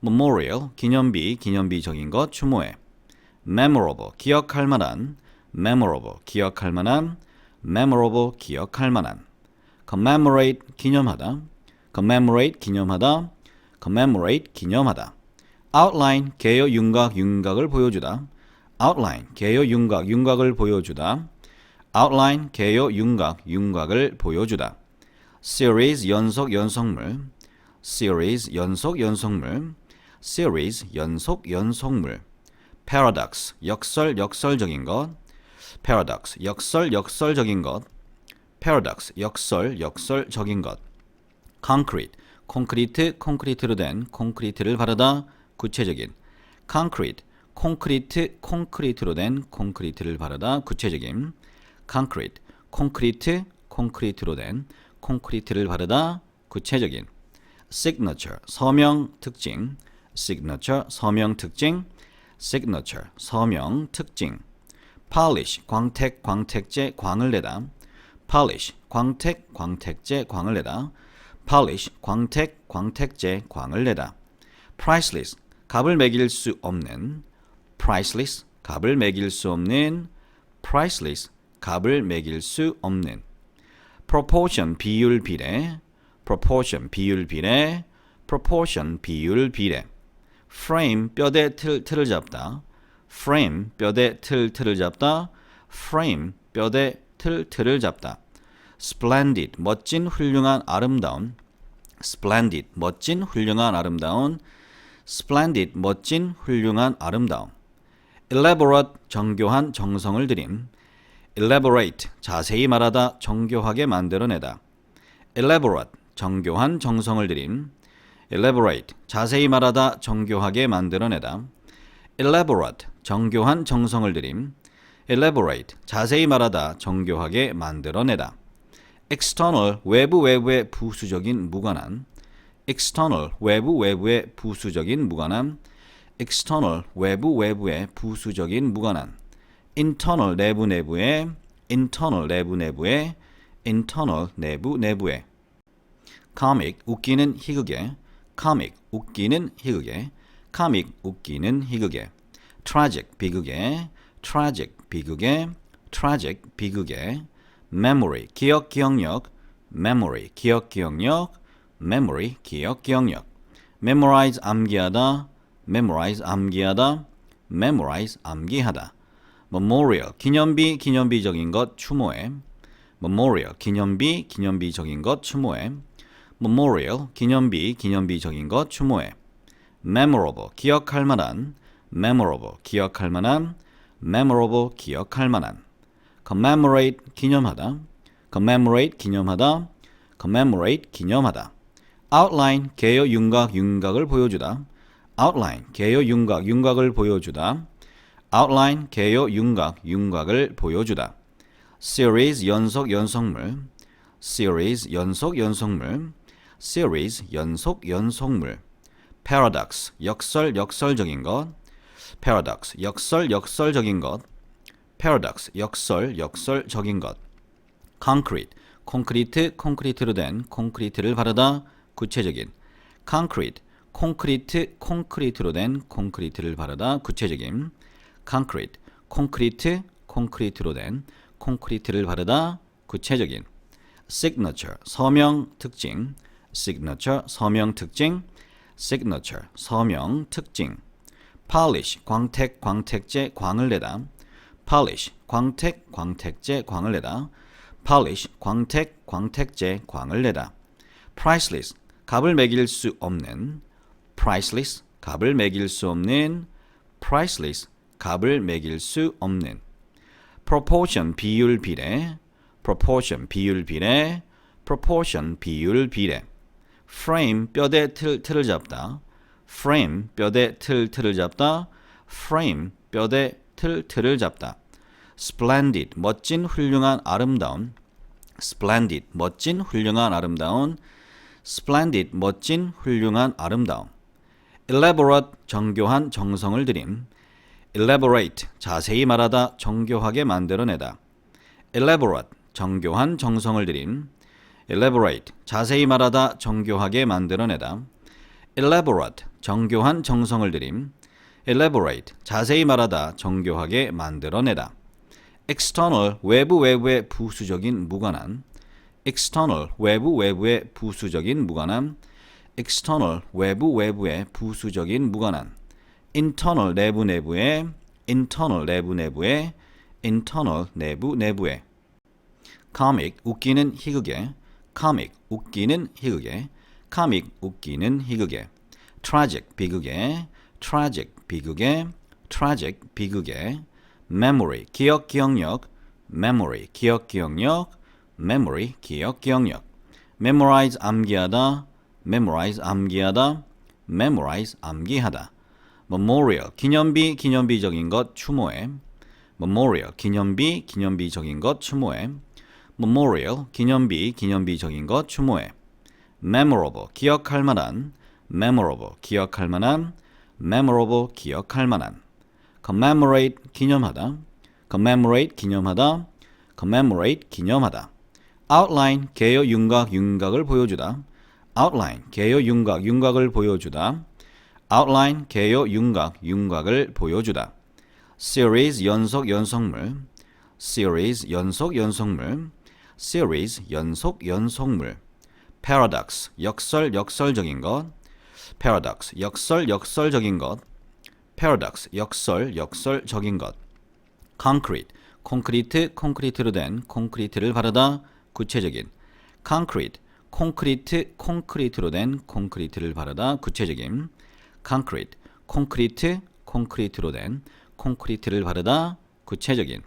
Speaker 1: memorial, 기념비, 기념비적인 것, 추모해. memorable, 기억할 만한. memorable, 기억할 만한. memorable, 기억할 만한. commemorate, 기념하다. commemorate, 기념하다. commemorate, 기념하다. outline, 개요, 윤곽, 윤곽을 보여주다. outline, 개요, 윤곽, 윤곽을 보여주다. outline, 개요, 윤곽, 윤곽을 보여주다. series, 연속, 연속물. series, 연속, 연속물. series, 연속, 연속물. paradox, 역설, 역설적인 것. paradox, 역설, 역설적인 것. paradox, 역설, 역설적인 것. concrete, 콘크리트, 콘크리트로 된 콘크리트를 바르다. 구체적인. concrete, 콘크리트, 콘크리트로 된 콘크리트를 바르다. 구체적인. concrete, 콘크리트, 콘크리트로 된 콘크리트를 바르다. 구체적인. signature, 서명, 특징. signature, 서명, 특징. signature, 서명, 특징. polish, 광택, 광택제, 광을 내다. polish, 광택, 광택제, 광을 내다. polish, 광택, 광택제, 광을 내다. priceless, 값을 매길 수 없는. priceless, 값을 매길 수 없는. priceless, 값을 매길 수 없는. proportion, 비율, 비례. proportion, 비율, 비례. proportion, 비율, 비례. frame, 뼈대, 틀을 잡다. frame, 뼈대, 틀을 잡다. frame, 뼈대, 틀을 잡다. splendid, 멋진, 훌륭한, 아름다운. splendid, 멋진, 훌륭한, 아름다운. splendid, 멋진, 훌륭한, 아름다운. elaborate, 정교한, 정성을 들인. elaborate, 자세히 말하다, 정교하게 만들어내다. elaborate, 정교한, 정성을 들인. elaborate, 자세히 말하다, 정교하게 만들어내다. elaborate, 정교한, 정성을 들인. elaborate, 자세히 말하다, 정교하게 만들어내다. external, 외부, 외부의 부수적인, 무관한. external, 외부, 외부의 부수적인, 무관한. external, 외부, 외부의 부수적인, 무관한. internal, 내부, 내부의. internal, 내부, 내부의. internal, 내부, 내부의. comic, 웃기는, 희극의. comic, 웃기는, 희극의. comic, 웃기는, 희극의. tragic, 비극의. tragic, 비극의. tragic, 비극의. memory, 기억, 기억력. memory, 기억, 기억력. memory, 기억, 기억력. memorize, 암기하다. memorize, 암기하다. memorize, 암기하다. memorial, 기념비, 기념비적인 것, 추모해. memorial, 기념비, 기념비적인 것, 추모해. memorial, 기념비, 기념비적인 것, 추모해. memorable, 기억할 만한. memorable, 기억할 만한. memorable, 기억할 만한. commemorate, 기념하다. commemorate, 기념하다. commemorate, 기념하다. outline, 개요, 윤곽, 윤곽을 보여주다. outline, 개요, 윤곽, 윤곽을 보여주다. outline, 개요, 윤곽, 윤곽을 보여주다. series, 연속, 연속물. series, 연속, 연속물. series, 연속, 연속물. paradox, 역설, 역설적인 것. paradox, 역설, 역설적인 것. paradox, 역설, 역설적인 것. concrete, 콘크리트, 콘크리트로 된 콘크리트를 바르다. 구체적인. concrete, 콘크리트, 콘크리트로 된 콘크리트를 바르다. 구체적인. concrete, 콘크리트, 콘크리트로 된 콘크리트를 바르다. 구체적인. signature, 서명, 특징. signature, 서명, 특징. signature, 서명, 특징. polish, 광택, 광택제, 광을 내다. polish, 광택, 광택제, 광을 내다. polish, 광택, 광택제, 광을 내다. priceless, 값을 매길 수 없는. priceless, 값을 매길 수 없는. priceless, 값을 매길 수 없는. proportion, 비율, 비례. proportion, 비율, 비례. proportion, 비율, 비례. frame, 뼈대, 틀을 잡다. frame, 뼈대, 틀을 잡다. frame, 뼈대, 틀을 잡다. splendid, 멋진, 훌륭한, 아름다운. splendid, 멋진, 훌륭한, 아름다운. splendid, 멋진, 훌륭한, 아름다운. elaborate, 정교한, 정성을 들인. elaborate, 자세히 말하다, 정교하게 만들어내다. elaborate, 정교한 정성을 들인 elaborate, 자세히 말하다 정교하게 만들어내다 elaborate, 정교한 정성을 들인 elaborate, 자세히 말하다 정교하게 만들어내다 external, 외부의 부수적인 무관한 external, 외부의 부수적인 무관한 external, 외부의 부수적인 무관한 internal, 내부의 internal, 내부의 internal, 내부의 comic, 웃기는 희극의 comic, 웃기는 희극의 comic, 웃기는 희극의 tragic, 비극의 tragic, 비극의 tragic, 비극의 memory, 기억력 memory, 기억력 memory, 기억력 memorize, 암기하다 memorize, 암기하다 memorize, 암기하다 memorial, 기념비적인 것, 추모에 memorial, 기념비적인 것, 추모에 memorial, 기념비적인 것, 추모에 memorable, 기억할 만한 memorable, 기억할 만한 memorable, 기억할 만한 commemorate, 기념하다 commemorate, 기념하다 commemorate, 기념하다 outline, 개요, 윤곽을 보여주다 outline, 개요, 윤곽을 보여주다 outline, 개요, 윤곽을 보여주다 series, 연속물 series, 연속물 series, 연속물 paradox, 역설적인 것 paradox, 역설적인 것 paradox, 역설적인 것 concrete, 콘크리트로 된 콘크리트를 바르다 구체적인 concrete, 콘크리트로 된 콘크리트를 바르다 구체적인 concrete, 콘크리트로 된 콘크리트를 바르다 구체적인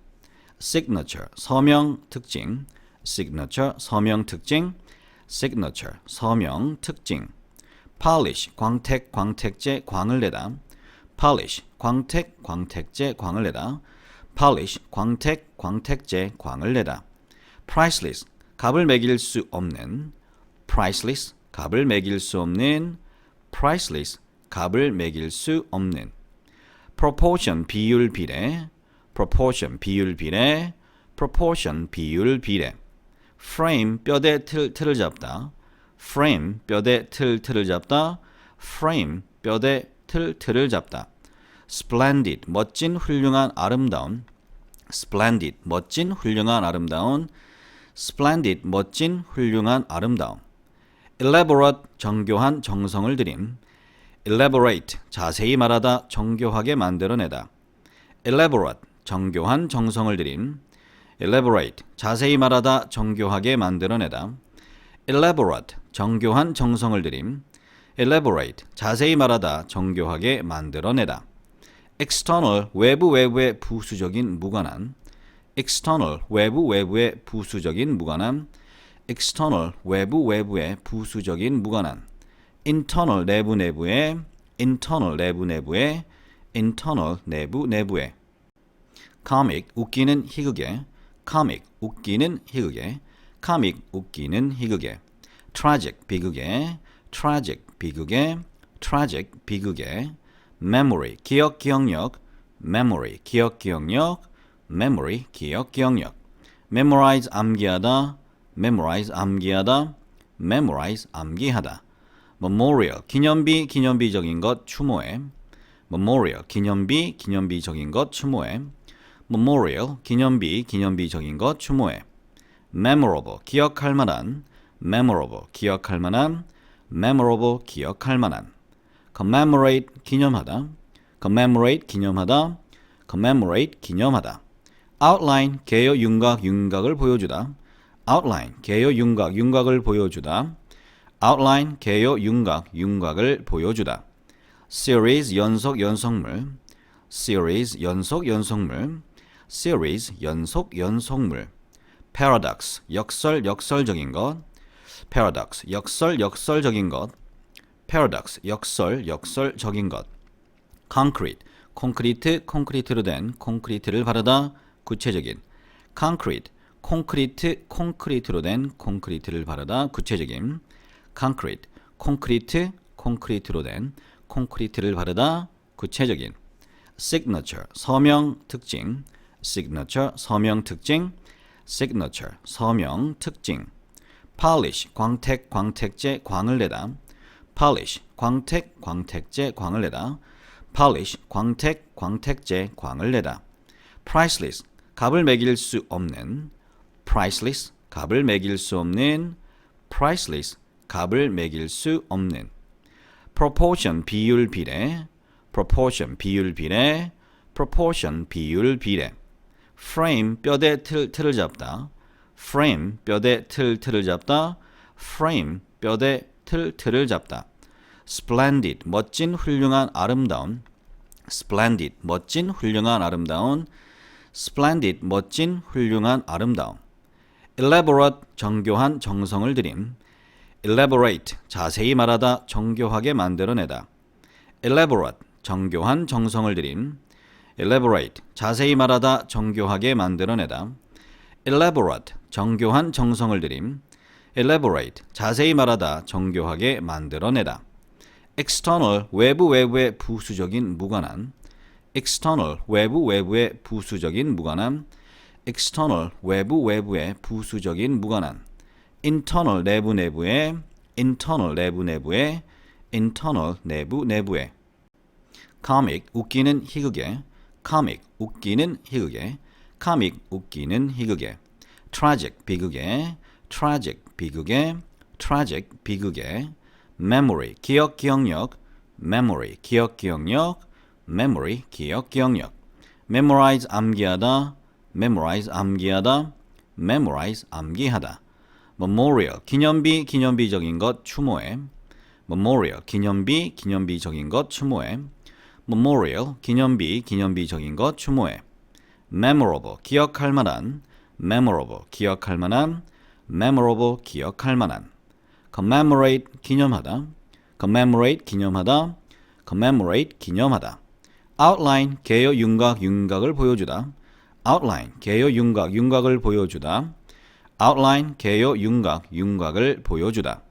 Speaker 1: signature, 서명 특징 signature, 서명 특징 signature, 서명 특징 polish, 광택제, 광을 내다 polish, 광택제, 광을 내다 polish, 광택제, 광을 내다 priceless, 값을 매길 수 없는 priceless, 값을 매길 수 없는 priceless, 값을 매길 수 없는 proportion, 비율 비례 proportion, 비율 비례 proportion, 비율 비례 frame, 뼈대 틀을 잡다 frame, 뼈대 틀을 잡다 frame, 뼈대 틀을 잡다 splendid, 멋진 훌륭한 아름다운 splendid, 멋진 훌륭한 아름다운 splendid, 멋진 훌륭한 아름다움 elaborate, 정교한 정성을 들인 elaborate, 자세히 말하다 정교하게 만들어내다 elaborate, 정교한 정성을 들인 elaborate, 자세히 말하다 정교하게 만들어내다 elaborate, 정교한 정성을 들인 elaborate, 자세히 말하다 정교하게 만들어내다 external, 외부의 부수적인 무관한 external, 외부의 부수적인 무관한 external, 외부의 부수적인 무관한 internal, 내부의 internal, 내부의 internal, 내부의 comic, 웃기는 희극의 comic, 웃기는 희극의 comic, 웃기는 희극의 tragic, 비극의 tragic, 비극의 tragic, 비극의 memory, 기억력 memory, 기억력 memory, 기억력 memorize, 암기하다 memorize, 암기하다 memorize, 암기하다 memorial, 기념비적인 것, 추모에 memorial, 기념비적인 것, 추모에 memorial, 기념비적인 것, 추모에 memorable, 기억할 만한 memorable, 기억할 만한 memorable, 기억할 만한 commemorate, 기념하다 commemorate, 기념하다 commemorate, 기념하다 outline, 개요, 윤곽을 보여주다 outline, 개요, 윤곽을 보여주다 outline, 개요, 윤곽을 보여주다 series, 연속물 series, 연속물 series, 연속물 paradox, 역설적인 것 paradox, 역설적인 것 paradox, 역설적인 것 concrete, 콘크리트로 된 콘크리트를 바르다 구체적인 concrete, 콘크리트로 된 콘크리트를 바르다 구체적인 concrete, 콘크리트로 된 콘크리트를 바르다 구체적인 signature, 서명 특징 signature, 서명 특징 signature, 서명, 특징. polish, 광택, 광택제, 광을 내다. polish, 광택, 광택제, 광을 내다. polish, 광택, 광택제, 광을 내다. priceless, 값을 매길 수 없는. priceless, 값을 매길 수 없는. priceless, 값을 매길 수 없는. proportion, 비율, 비례. proportion, 비율, 비례. proportion, 비율, 비례. frame, 뼈대, 틀을 잡다. frame, 뼈대, 틀을 잡다. frame, 뼈대, 틀을 잡다. splendid, 멋진, 훌륭한, 아름다운. splendid, 멋진, 훌륭한, 아름다운. splendid, 멋진, 훌륭한, 아름다운. elaborate, 정교한, 정성을 들인. elaborate, 자세히 말하다, 정교하게 만들어내다. elaborate, 정교한, 정성을 들인. elaborate, 자세히 말하다, 정교하게 만들어내다. elaborate, 정교한, 정성을 들인. elaborate, 자세히 말하다, 정교하게 만들어내다. external, 외부의 부수적인, 무관한. external, 외부의 부수적인, 무관한. external, 외부의 부수적인, 무관한. internal, 내부의. internal, 내부의. internal, 내부의. comic, 웃기는, 희극의. comic, 웃기는, 희극의. comic, 웃기는, 희극의. tragic, 비극의. tragic, 비극의. tragic, 비극의. memory, 기억, 기억력. memory, 기억, 기억력. memory, 기억, 기억력. memorize, 암기하다. memorize, 암기하다. memorize, 암기하다. memorial, 기념비, 기념비적인 것, 추모해. memorial, 기념비, 기념비적인 것, 추모해. memorial, 기념비, 기념비적인 것, 추모해. memorable, 기억할 만한. memorable, 기억할 만한. memorable, 기억할 만한. commemorate, 기념하다. commemorate, 기념하다. commemorate, 기념하다. outline, 개요, 윤곽, 윤곽을 보여주다. outline, 개요, 윤곽, 윤곽을 보여주다. outline, 개요, 윤곽, 윤곽을 보여주다.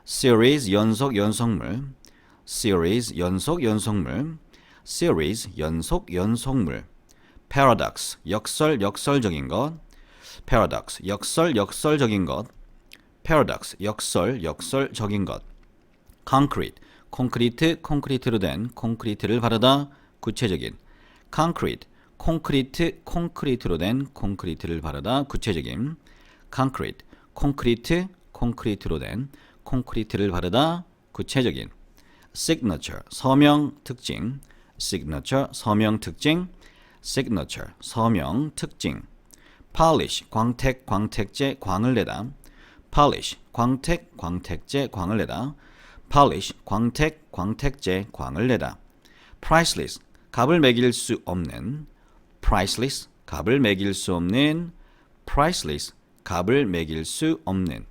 Speaker 1: series, 연속, 연속물. series, 연속, 연속물. series, 연속, 연속물. paradox, 역설, 역설적인 것. paradox, 역설, 역설적인 것. paradox, 역설, 역설적인 것. concrete, 콘크리트, 콘크리트로 된, 콘크리트를 바르다, 구체적인. concrete, 콘크리트, 콘크리트로 된, 콘크리트를 바르다, 구체적인. concrete, 콘크리트, 콘크리트로 된, 콘크리트를 바르다, 구체적인. signature, 서명, 특징. signature, 서명, 특징. signature, 서명, 특징. polish, 광택, 광택제, 광을 내다. polish, 광택, 광택제, 광을 내다. polish, 광택, 광택제, 광을 내다. priceless, 값을 매길 수 없는. priceless, 값을 매길 수 없는. priceless, 값을 매길 수 없는.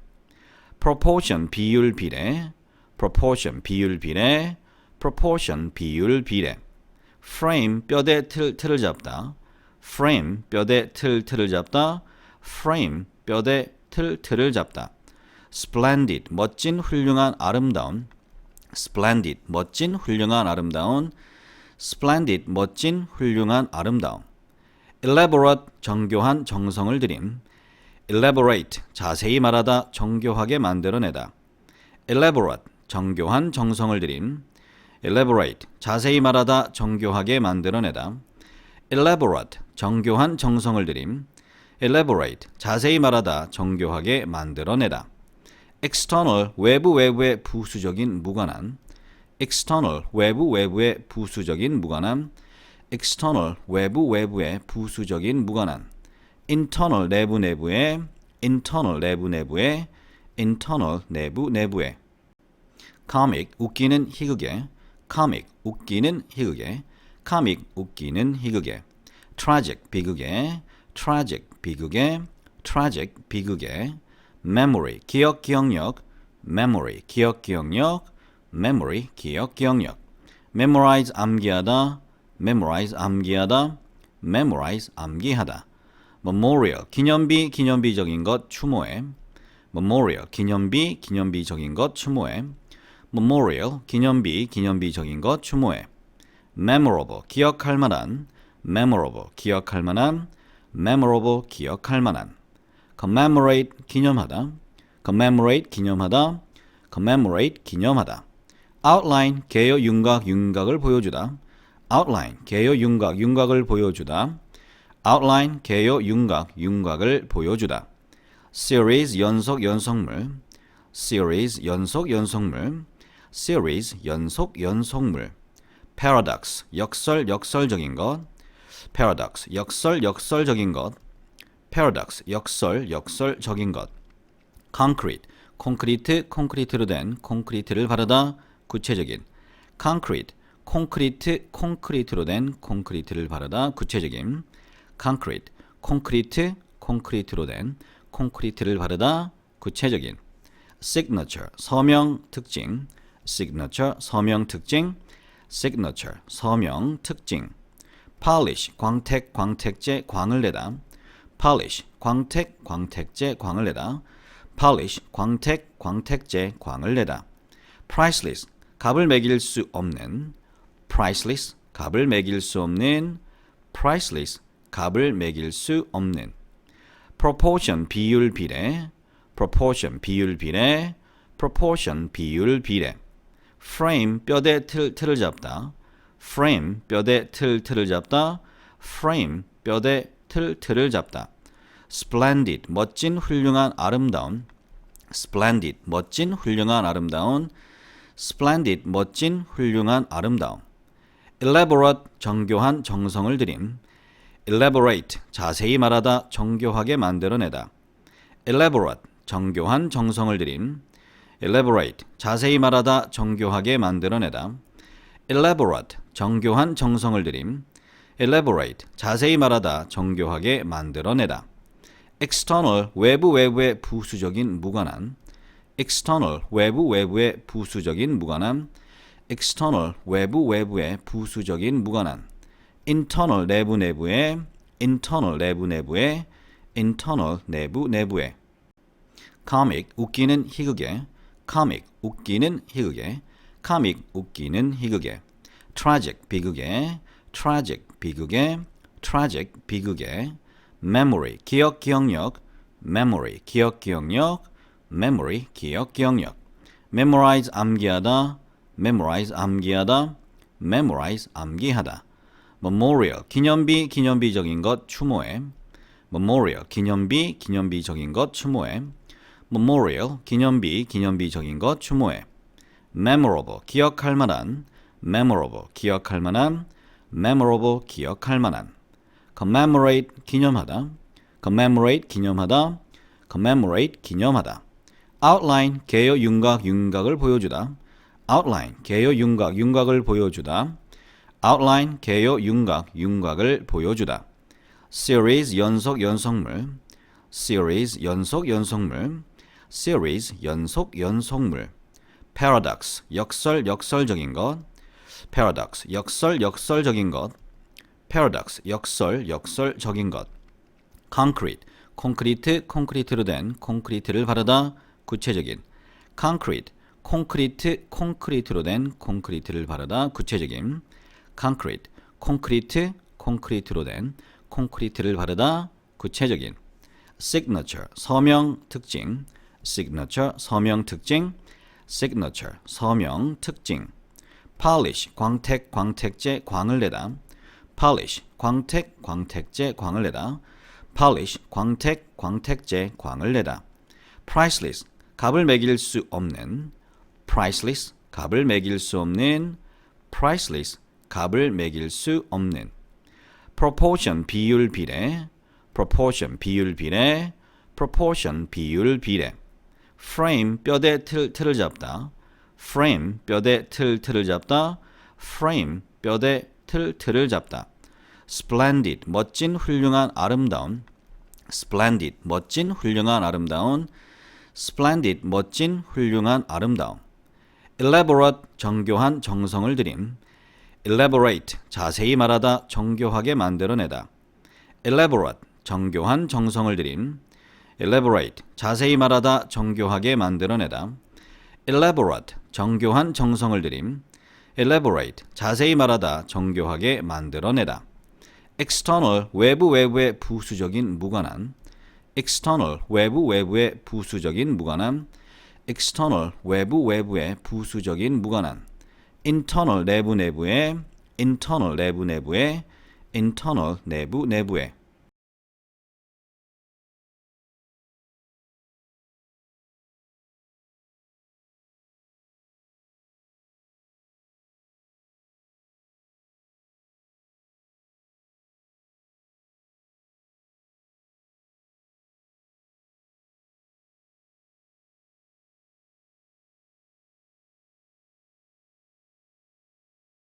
Speaker 1: proportion, 비율, 비례. proportion, 비율, 비례. proportion, 비율, 비례. frame, 뼈대, 틀을 잡다. frame, 뼈대, 틀을 잡다. frame, 뼈대, 틀을 잡다. splendid, 멋진, 훌륭한, 아름다운. splendid, 멋진, 훌륭한, 아름다운. splendid, 멋진, 훌륭한, 아름다운. elaborate, 정교한, 정성을 들인. elaborate, 자세히 말하다, 정교하게 만들어내다. elaborate, 정교한, 정성을 들인. elaborate, 자세히 말하다, 정교하게 만들어내다. elaborate, 정교한, 정성을 들인. elaborate, 자세히 말하다, 정교하게 만들어내다. external, 외부의 부수적인, 무관한. external, 외부의 부수적인, 무관한. external, 외부의 부수적인, 무관한. internal, 내부의. internal, 내부의. internal, 내부의. comic, 웃기는, 희극의. comic, 웃기는, 희극의. comic, 웃기는, 희극의. tragic, 비극의. tragic, 비극의. tragic, 비극의. memory, 기억, 기억력. memory, 기억, 기억력. memory, 기억, 기억력. memorize, 암기하다. memorize, 암기하다. memorize, 암기하다. memorial, 기념비, 기념비적인 것, 추모해. memorial, 기념비, 기념비적인 것, 추모해. memorial, 기념비, 기념비적인 것, 추모해. memorable, 기억할 만한. memorable, 기억할 만한. memorable, 기억할 만한. commemorate 기념하다, commemorate 기념하다, commemorate 기념하다. outline 개요 윤곽 윤곽을 보여주다, outline 개요 윤곽 윤곽을 보여주다, outline 개요 윤곽 윤곽을 보여주다. series 연속 연속물, series 연속 연속물, series 연속 연속물. paradox 역설 역설적인 것, paradox 역설 역설적인 것, paradox 역설 역설적인 것. concrete 콘크리트 콘크리트로 된 콘크리트를 바르다 구체적인, concrete 콘크리트 콘크리트로 된 콘크리트를 바르다 구체적인, concrete 콘크리트 콘크리트로 된 콘크리트를 바르다 구체적인. signature 서명 특징, signature 서명 특징, signature 서명 특징. polish 광택 광택제 광을 내다, polish 광택 광택제 광을 내다, polish 광택 광택제 광을 내다. priceless 값을 매길 수 없는, priceless 값을 매길 수 없는, priceless 값을 매길 수 없는. proportion 비율 비례, proportion 비율 비례, proportion 비율 비례. frame 뼈대 틀을 잡다, frame 뼈대 틀을 잡다, frame 뼈대 틀을 잡다. splendid 멋진 훌륭한 아름다운, splendid 멋진 훌륭한 아름다운, splendid 멋진 훌륭한 아름다운. elaborate 정교한 정성을 들임, elaborate 자세히 말하다 정교하게 만들어내다, elaborate 정교한 정성을 들임, elaborate 자세히 말하다 정교하게 만들어내다, elaborate 정교한 정성을 들임, elaborate 자세히 말하다 정교하게 만들어내다. external 외부의 부수적인 무관한, external 외부의 부수적인 무관한, external 외부의 부수적인 무관한. internal 내부의, internal 내부의, internal 내부의. comic 웃기는 희극의, comic 웃기는 희극의, comic 웃기는 희극의. tragic 비극의, tragic 비극의, tragic 비극의. memory 기억 기억력, memory 기억 기억력, memory 기억 기억력. memorize 암기하다, memorize 암기하다, memorize 암기하다. memorial 기념비 기념비적인 것 추모해, memorial 기념비 기념비적인 것 추모해, memorial 기념비 기념비적인 것 추모해. memorable 기억할 만한, memorable 기억할 만한, memorable 기억할 만한. commemorate 기념하다, commemorate 기념하다, commemorate 기념하다. outline 개요 윤곽 윤곽을 보여주다, outline 개요 윤곽 윤곽을 보여주다, outline 개요 윤곽 윤곽을 보여주다. series 연속 연속물, series 연속 연속물, series 연속 연속물. paradox 역설 역설적인 것, paradox 역설 역설적인 것, paradox 역설 역설적인 것. concrete 콘크리트 콘크리트로 된 콘크리트를 바르다 구체적인, concrete 콘크리트 콘크리트로 된 콘크리트를 바르다 구체적인, concrete 콘크리트 콘크리트로 된 콘크리트를 바르다 구체적인. signature 서명 특징, signature 서명 특징, signature 서명 특징. polish 광택 광택제 광을 내다, polish 광택 광택제 광을 내다, polish 광택 광택제 광을 내다. priceless 값을 매길 수 없는, priceless 값을 매길 수 없는, priceless 값을 매길 수 없는. proportion 비율 비례, proportion 비율 비례, proportion 비율 비례. frame 뼈대 틀을 잡다, frame 뼈대 틀을 잡다, frame 뼈대 틀을 잡다. splendid 멋진 훌륭한 아름다운, splendid 멋진 훌륭한 아름다운, splendid 멋진 훌륭한 아름다운. elaborate 정교한 정성을 들임, elaborate 자세히 말하다 정교하게 만들어내다, elaborate 정교한 정성을 들임, elaborate 자세히 말하다 정교하게 만들어내다, elaborate 정교한 정성을 들임, elaborate 자세히 말하다 정교하게 만들어내다. external 외부의 부수적인 무관한, external 외부 외부의 부수적인 무관한 external 외부 외부의 부수적인 무관한 internal 내부 내부의 internal 내부 내부의 internal 내부 내부의